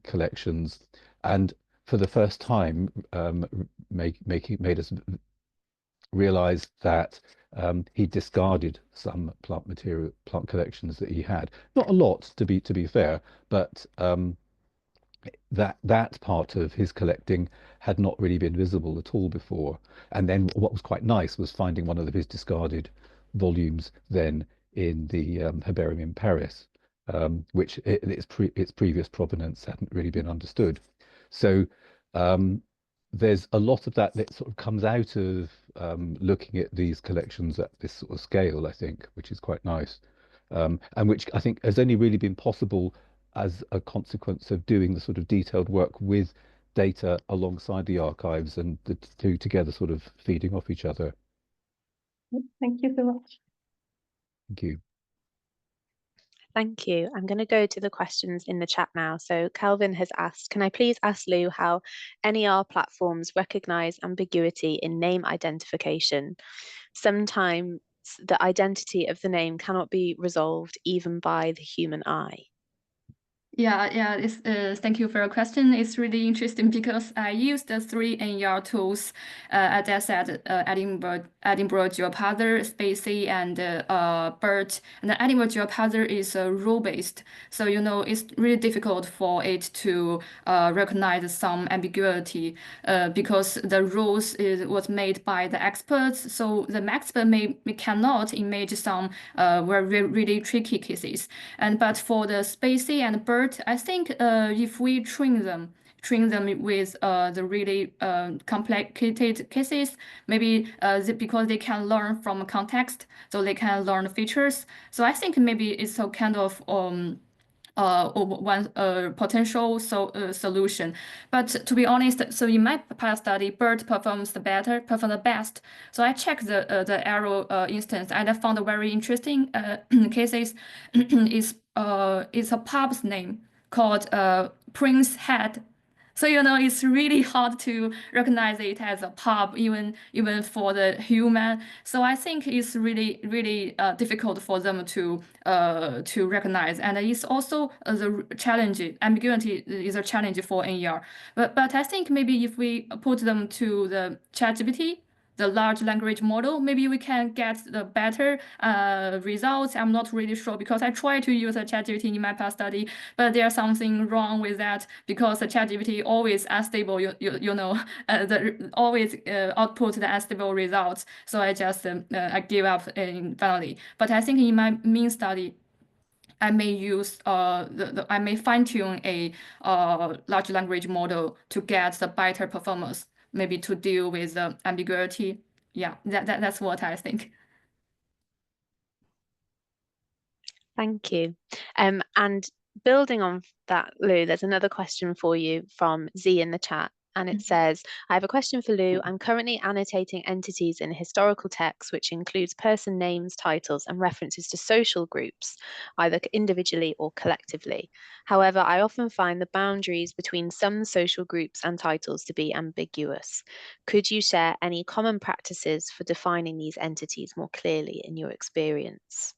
collections, and for the first time made us realize that he discarded some plant collections that he had. Not a lot, to be fair, but that part of his collecting had not really been visible at all before. And then what was quite nice was finding one of his discarded volumes then in the herbarium in Paris, which its previous provenance hadn't really been understood. So there's a lot of that sort of comes out of looking at these collections at this sort of scale, I think, which is quite nice, and which I think has only really been possible as a consequence of doing the sort of detailed work with data alongside the archives, and the two together sort of feeding off each other. Thank you so much. Thank you. Thank you. I'm going to go to the questions in the chat now. So Kelvin has asked, can I please ask Lou how NER platforms recognize ambiguity in name identification? Sometimes the identity of the name cannot be resolved even by the human eye. Yeah. Thank you for your question. It's really interesting because I used the three NER tools, as I said, Edinburgh GeoParser, Spacey, and BERT. And the Edinburgh GeoParser is rule-based, so it's really difficult for it to recognize some ambiguity because the rules was made by the experts. So the expert cannot image some really tricky cases. But for the Spacey and BERT, I think if we train them with the really complicated cases, maybe because they can learn from context, so they can learn features. So I think maybe it's a kind of one potential solution. But to be honest, so in my pilot study, BERT performs the best. So I checked the arrow instance, and I found a very interesting cases. Is a pub's name called Prince Head. So it's really hard to recognize it as a pub, even for the human. So I think it's really difficult for them to recognize, and it's also the challenge. Ambiguity is a challenge for NER. But I think maybe if we put them to the ChatGPT, the large language model, maybe we can get the better results. I'm not really sure because I try to use a ChatGPT in my past study, but there's something wrong with that because the ChatGPT always unstable. Always output the unstable results. So I just I give up finally. But I think in my main study, I may use I may fine tune a large language model to get the better performance, maybe to deal with the ambiguity. Yeah, that's what I think. Thank you. And building on that, Lou, there's another question for you from Z in the chat. And it says, I have a question for Lou. I'm currently annotating entities in historical text, which includes person names, titles, and references to social groups, either individually or collectively. However, I often find the boundaries between some social groups and titles to be ambiguous. Could you share any common practices for defining these entities more clearly in your experience?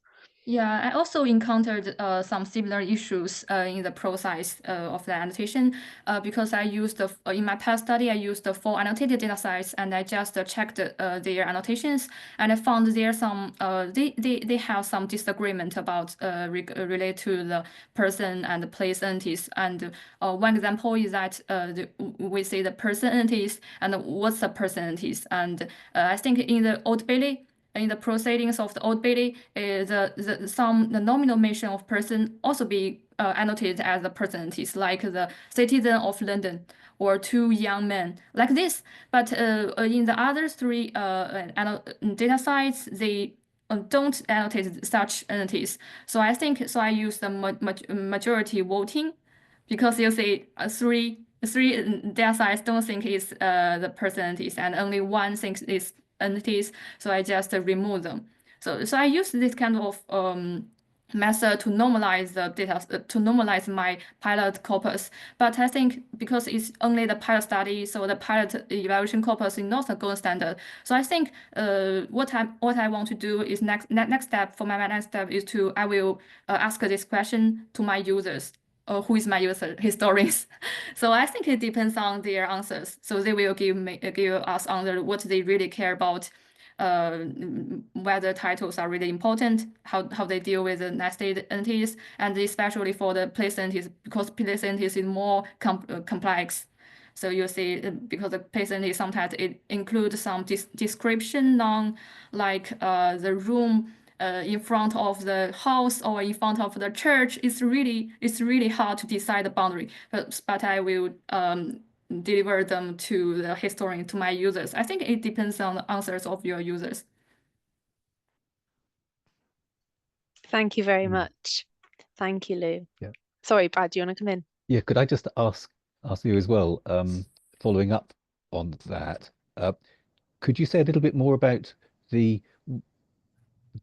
Yeah, I also encountered some similar issues in the process of the annotation because I used in my past study I used the 4 annotated data sets, and I just checked their annotations, and I found there some they have some disagreement about relate to the person and the place entities. And one example is that we say the person entities and what's the person entities, and I think in the Old Bailey, in the proceedings of the Old Bailey, the nominal mention of person also be annotated as the person entities, like the citizen of London or 2 young men, like this. But in the other 3 data sites, they don't annotate such entities. So I use the majority voting, because you see three data sites don't think it's the person entities, and only one thinks it's entities, so I just remove them. So I use this kind of method to normalize the data, to normalize my pilot corpus. But I think because it's only the pilot study, so the pilot evaluation corpus is not a gold standard. So I think what I want to do is next step for my next step is I will ask this question to my users. Who is my user historians? So I think it depends on their answers. So they will give us answer what they really care about, whether titles are really important, how they deal with the nested entities, and especially for the place entities, because place entities is more complex. So you see, because the place entity sometimes it includes some description, like the room in front of the house or in front of the church. It's really hard to decide the boundary. But I will deliver them to the historian, to my users. I think it depends on the answers of your users. Thank you very much. Thank you, Lou. Yeah. Sorry, Brad, do you want to come in? Yeah, could I just ask you as well, following up on that, could you say a little bit more about the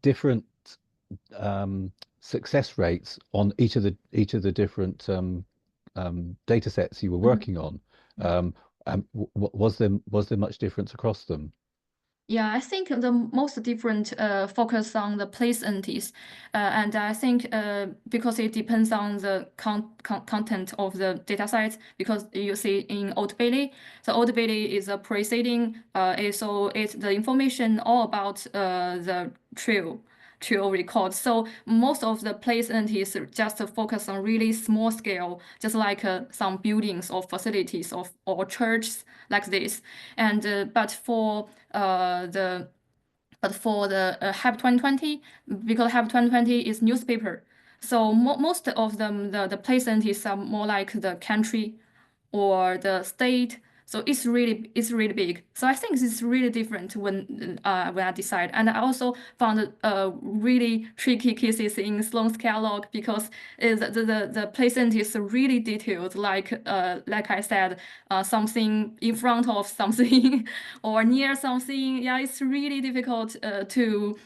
different success rates on each of the different data sets you were working on? Was there much difference across them? Yeah, I think the most different focus on the place entities, and I think because it depends on the content of the data sets. Because you see in Old Bailey, the Old Bailey is a preceding, so it's the information all about the trail record. So most of the place entities just focus on really small scale, just like some buildings or facilities or churches like this. And but for the HAB 2020, because HAB 2020 is newspaper, so most of them the place entities are more like the country or the state. So it's really big. So I think it's really different when I decide. And I also found really tricky cases in Sloan's catalog, because the placement is really detailed. Like I said, something in front of something or near something. Yeah, it's really difficult to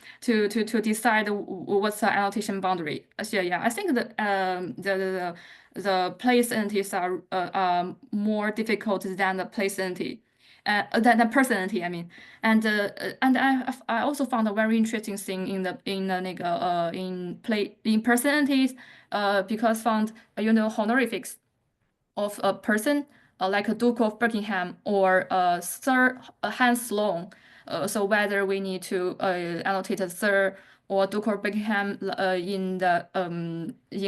decide what's the annotation boundary. So yeah, I think that the place entities are more difficult than the place entity, than the person entity, I mean. And I also found a very interesting thing in person entities, because found honorifics of a person, like a Duke of Buckingham or Sir Hans Sloane. So whether we need to annotate a Sir or Duke of Buckingham in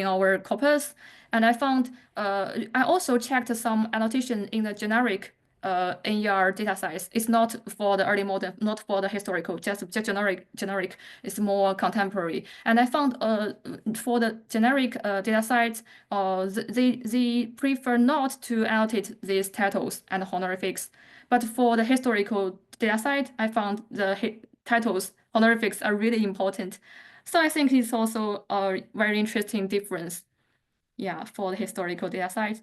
our corpus. And I found I also checked some annotation in the generic NER data size. It's not for the early modern, not for the historical, just generic. It's more contemporary. And I found for the generic data sites, they prefer not to annotate these titles and honorifics. But for the historical data site, I found the titles, honorifics are really important. So I think it's also a very interesting difference, yeah, for the historical data site.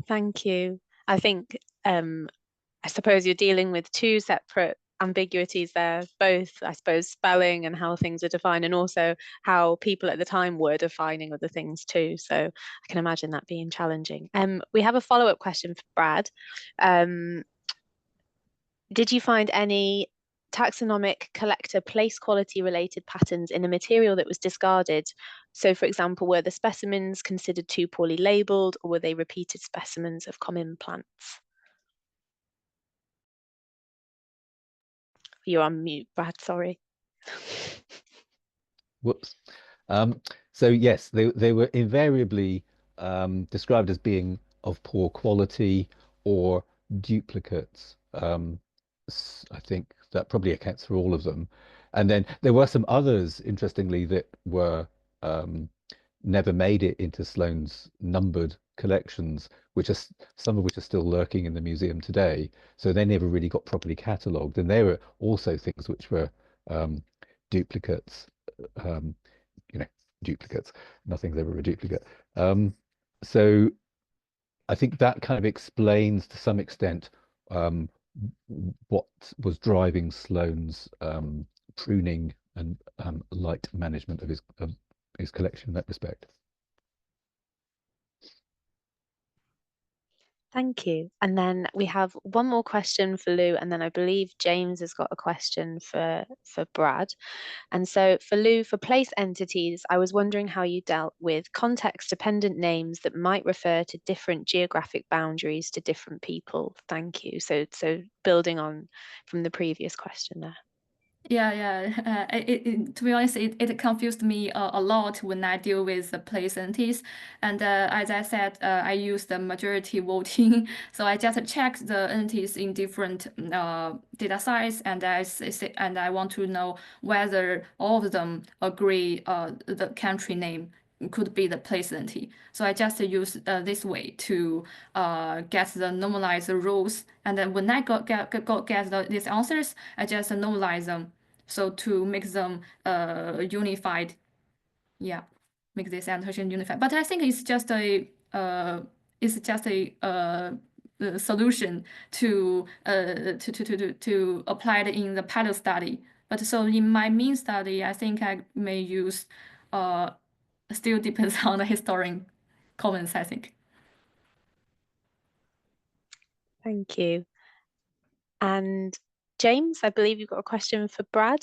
Thank you. I think I suppose you're dealing with two separate ambiguities there, both, I suppose, spelling and how things are defined, and also how people at the time were defining other things too. So I can imagine that being challenging. We have a follow-up question for Brad. Did you find any taxonomic collector place quality related patterns in the material that was discarded? So, for example, were the specimens considered too poorly labeled, or were they repeated specimens of common plants? You're on mute, Brad, sorry. Whoops. So yes, they were invariably described as being of poor quality or duplicates. I think that probably accounts for all of them. And then there were some others, interestingly, that were never made it into Sloane's numbered collections, which are some of which are still lurking in the museum today. So they never really got properly catalogued, and they were also things which were duplicates. Duplicates. Nothing's ever a duplicate. So I think that kind of explains to some extent what was driving Sloane's pruning and light management of his collection in that respect. Thank you. And then we have one more question for Lou, and then I believe James has got a question for Brad. And so for Lou, for place entities, I was wondering how you dealt with context-dependent names that might refer to different geographic boundaries to different people. Thank you. So building on from the previous question there. Yeah. To be honest, it confused me a lot when I deal with the place entities. And as I said, I use the majority voting. So I just check the entities in different data sites, and I want to know whether all of them agree the country name could be the place entity. So I just use this way to get the normalized rules. And then when I get these answers, I just normalize them. So to make them unified, yeah, make this annotation unified. But I think it's just a solution to apply it in the pilot study. But so in my main study, I think I may use still depends on the historian comments, I think. Thank you. And James, I believe you've got a question for Brad.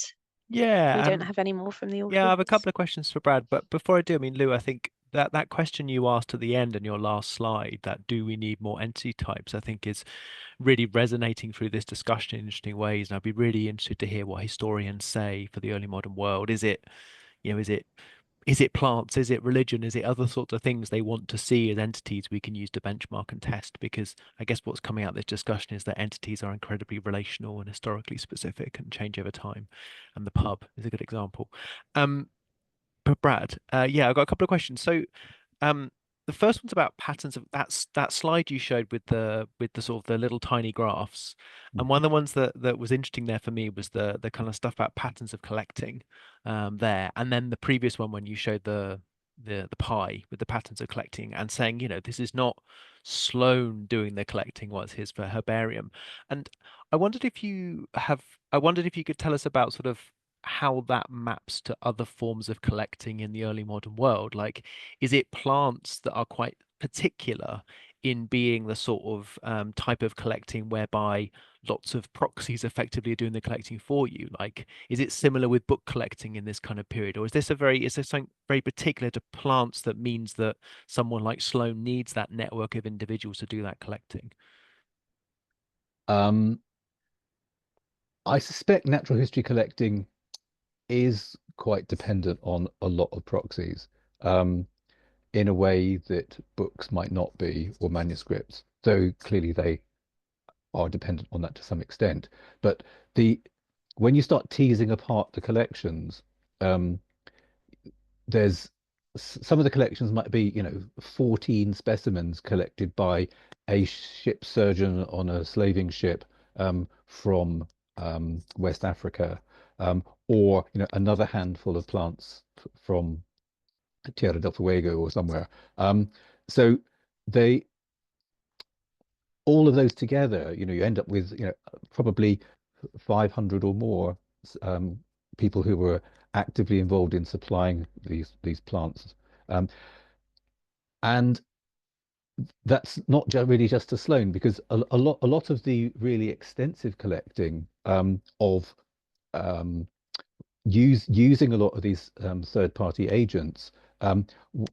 Yeah, We don't have any more from the audience. yeah, I have a couple of questions for Brad, but before I do, I mean, Lou, I think that question you asked at the end in your last slide, that do we need more entity types, I think is really resonating through this discussion in interesting ways. And I'd be really interested to hear what historians say for the early modern world. Is it, is it plants? Is it religion? Is it other sorts of things they want to see as entities we can use to benchmark and test? Because I guess what's coming out of this discussion is that entities are incredibly relational and historically specific and change over time. And the pub is a good example. But Brad, yeah, I've got a couple of questions. So the first one's about patterns of that slide you showed with the sort of the little tiny graphs. And one of the ones that was interesting there for me was the kind of stuff about patterns of collecting there. And then the previous one when you showed the pie with the patterns of collecting and saying, this is not Sloan doing the collecting, what's his for herbarium. And I wondered if you could tell us about sort of how that maps to other forms of collecting in the early modern world. Like, is it plants that are quite particular in being the sort of type of collecting whereby lots of proxies effectively are doing the collecting for you? Like, is it similar with book collecting in this kind of period, or is there something very particular to plants that means that someone like Sloan needs that network of individuals to do that collecting? I suspect natural history collecting is quite dependent on a lot of proxies, in a way that books might not be, or manuscripts, though clearly they are dependent on that to some extent. But when you start teasing apart the collections, there's some of the collections might be 14 specimens collected by a ship surgeon on a slaving ship from West Africa, or another handful of plants from Tierra del Fuego or somewhere. So all of those together, you end up with probably 500 or more people who were actively involved in supplying these plants, and that's not really just to Sloan, because a lot of the really extensive collecting of using a lot of these third-party agents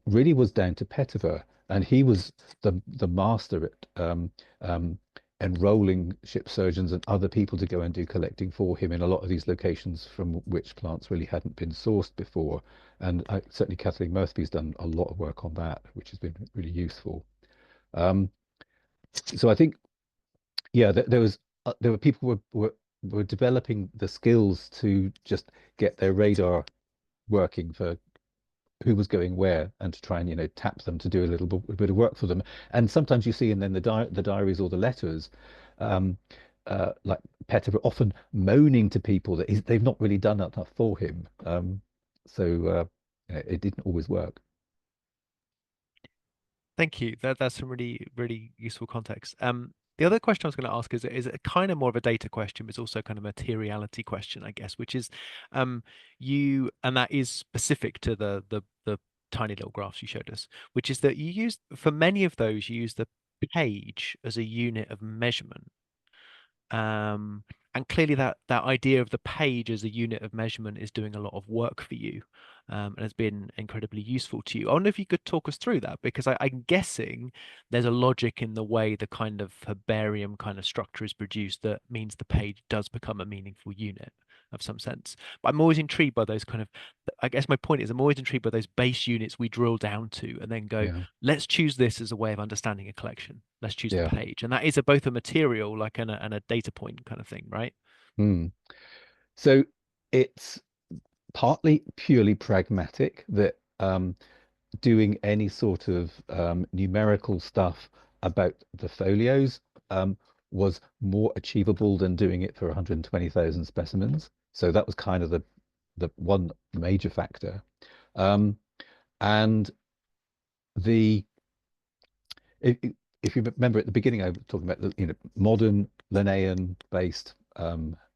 really was down to Petiver, and he was the master at enrolling ship surgeons and other people to go and do collecting for him in a lot of these locations from which plants really hadn't been sourced before. And certainly Kathleen Murphy's done a lot of work on that, which has been really useful. So I think, yeah, there were people who were developing the skills to just get their radar working for who was going where, and to try and tap them to do a little bit of work for them. And sometimes you see in then the diaries or the letters, like Petiver often moaning to people that they've not really done enough for him. So it didn't always work. Thank you. That's some really, really useful context. The other question I was going to ask is a kind of more of a data question, but it's also kind of materiality question, I guess, which is and that is specific to the tiny little graphs you showed us, which is that for many of those, you use the page as a unit of measurement. And clearly that idea of the page as a unit of measurement is doing a lot of work for you, and has been incredibly useful to you. I wonder if you could talk us through that, because I'm guessing there's a logic in the way the kind of herbarium kind of structure is produced that means the page does become a meaningful unit of some sense. But I'm always intrigued by those I guess my point is I'm always intrigued by those base units we drill down to and then go, let's choose this as a way of understanding a collection. Let's choose a page. And that is both a material and a data point kind of thing, right? So it's partly purely pragmatic, that doing any sort of numerical stuff about the folios was more achievable than doing it for 120,000 specimens. So that was kind of the one major factor. And if you remember at the beginning, I was talking about the modern Linnaean-based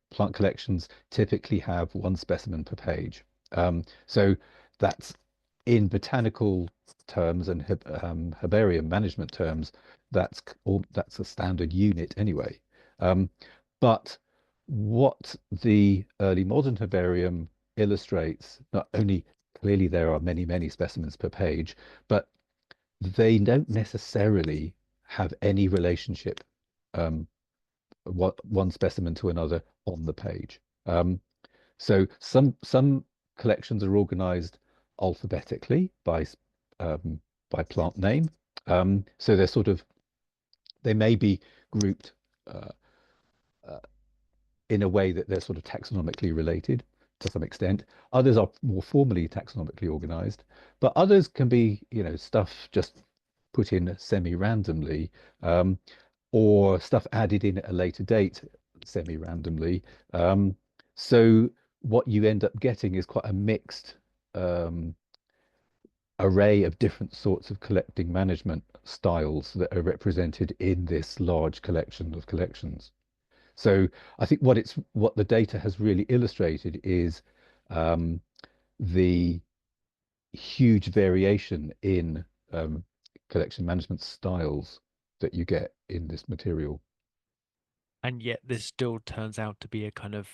plant collections typically have one specimen per page. So that's in botanical terms and herbarium management terms, that's a standard unit anyway. But what the early modern herbarium illustrates, not only clearly there are many, many specimens per page, but they don't necessarily have any relationship, one specimen to another on the page. So some collections are organized alphabetically by plant name. So they're sort of, they may be grouped in a way that they're sort of taxonomically related to some extent. Others are more formally taxonomically organized, but others can be, stuff just put in semi-randomly, or stuff added in at a later date semi-randomly. So what you end up getting is quite a mixed array of different sorts of collecting management styles that are represented in this large collection of collections. So I think what the data has really illustrated is the huge variation in collection management styles that you get in this material. And yet this still turns out to be a kind of,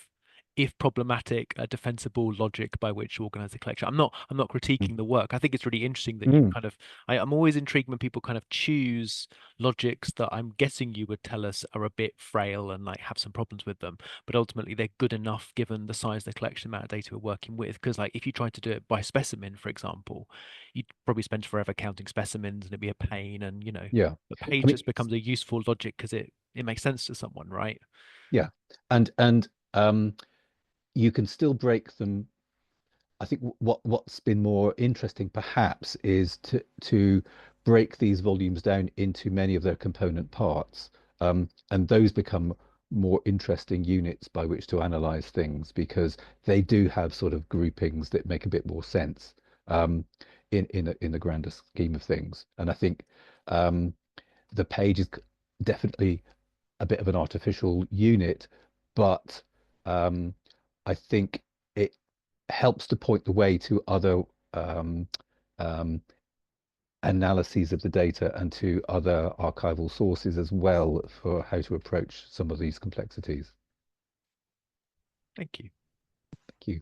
if problematic, a defensible logic by which to organize the collection. I'm not critiquing the work. I think it's really interesting that you kind of, I'm always intrigued when people kind of choose logics that I'm guessing you would tell us are a bit frail and like have some problems with them, but ultimately they're good enough given the size of the collection amount of data we're working with. Because like if you try to do it by specimen, for example, you'd probably spend forever counting specimens and it'd be a pain. And the page just becomes a useful logic because it makes sense to someone, right? Yeah, and you can still break them. I think what's been more interesting perhaps is to break these volumes down into many of their component parts, and those become more interesting units by which to analyze things because they do have sort of groupings that make a bit more sense in the grander scheme of things. And I think the page is definitely a bit of an artificial unit, but I think it helps to point the way to other analyses of the data and to other archival sources as well for how to approach some of these complexities. Thank you. Thank you.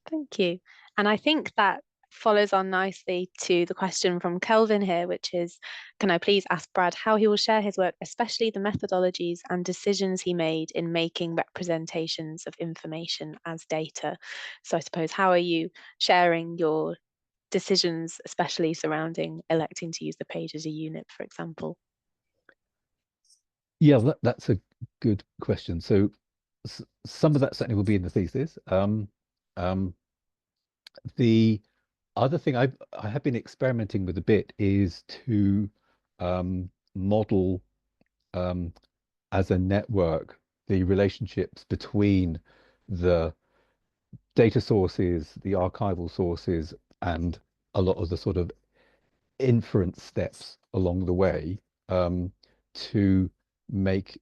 Thank you. And I think that follows on nicely to the question from Kelvin here, which is, can I please ask Brad how he will share his work, especially the methodologies and decisions he made in making representations of information as data? So I suppose, how are you sharing your decisions, especially surrounding electing to use the page as a unit, for example? Yeah, that's a good question. So some of that certainly will be in the thesis. The other thing I have been experimenting with a bit is to model as a network the relationships between the data sources, the archival sources, and a lot of the sort of inference steps along the way to make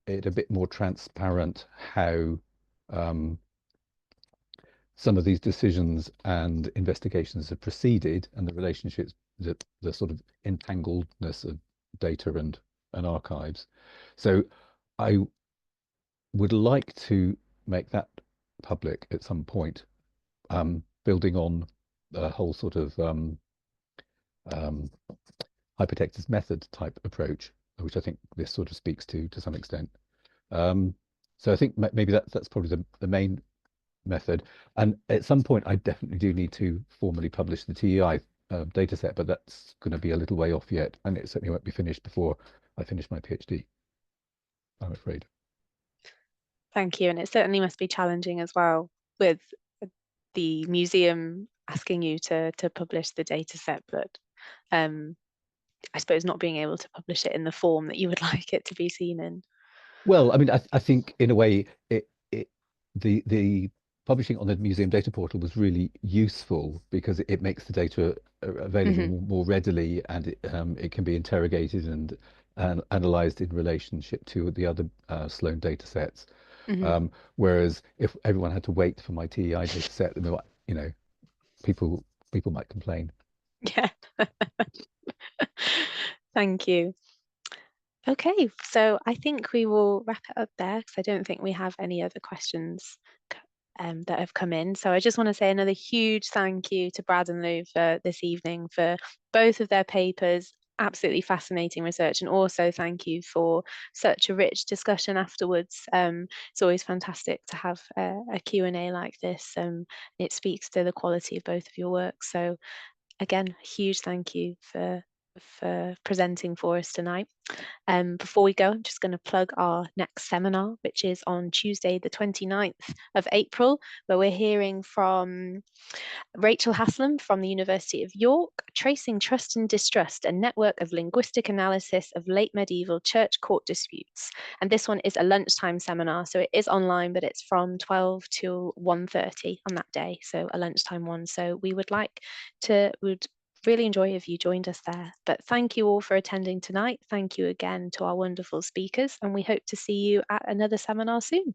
it a bit more transparent how some of these decisions and investigations have proceeded and the relationships, the sort of entangledness of data and archives. So I would like to make that public at some point, building on a whole sort of hypertext method type approach, which I think this sort of speaks to some extent. So I think maybe that's probably the main method. And at some point, I definitely do need to formally publish the TEI data set, but that's going to be a little way off yet. And it certainly won't be finished before I finish my PhD, I'm afraid. Thank you. And it certainly must be challenging as well with the museum asking you to publish the data set, but I suppose not being able to publish it in the form that you would like it to be seen in. Well, I mean, I think in a way, the publishing on the museum data portal was really useful because it makes the data available more readily, and it can be interrogated and analyzed in relationship to the other Sloan data sets. Whereas if everyone had to wait for my TEI data set, people might complain. Yeah. Thank you. Okay, so I think we will wrap it up there because I don't think we have any other questions that have come in. So I just want to say another huge thank you to Brad and Lou for this evening for both of their papers. Absolutely fascinating research, and also thank you for such a rich discussion afterwards. It's always fantastic to have a Q&A like this. It speaks to the quality of both of your work. So again, huge thank you for presenting for us tonight. Before we go, I'm just going to plug our next seminar, which is on Tuesday, the 29th of April, where we're hearing from Rachel Haslam from the University of York, Tracing Trust and Distrust, a network of linguistic analysis of late medieval church court disputes. And this one is a lunchtime seminar, so it is online, but it's from 12 to 1:30 on that day, so a lunchtime one. So we would really enjoy if you joined us there. But thank you all for attending tonight. Thank you again to our wonderful speakers, and we hope to see you at another seminar soon.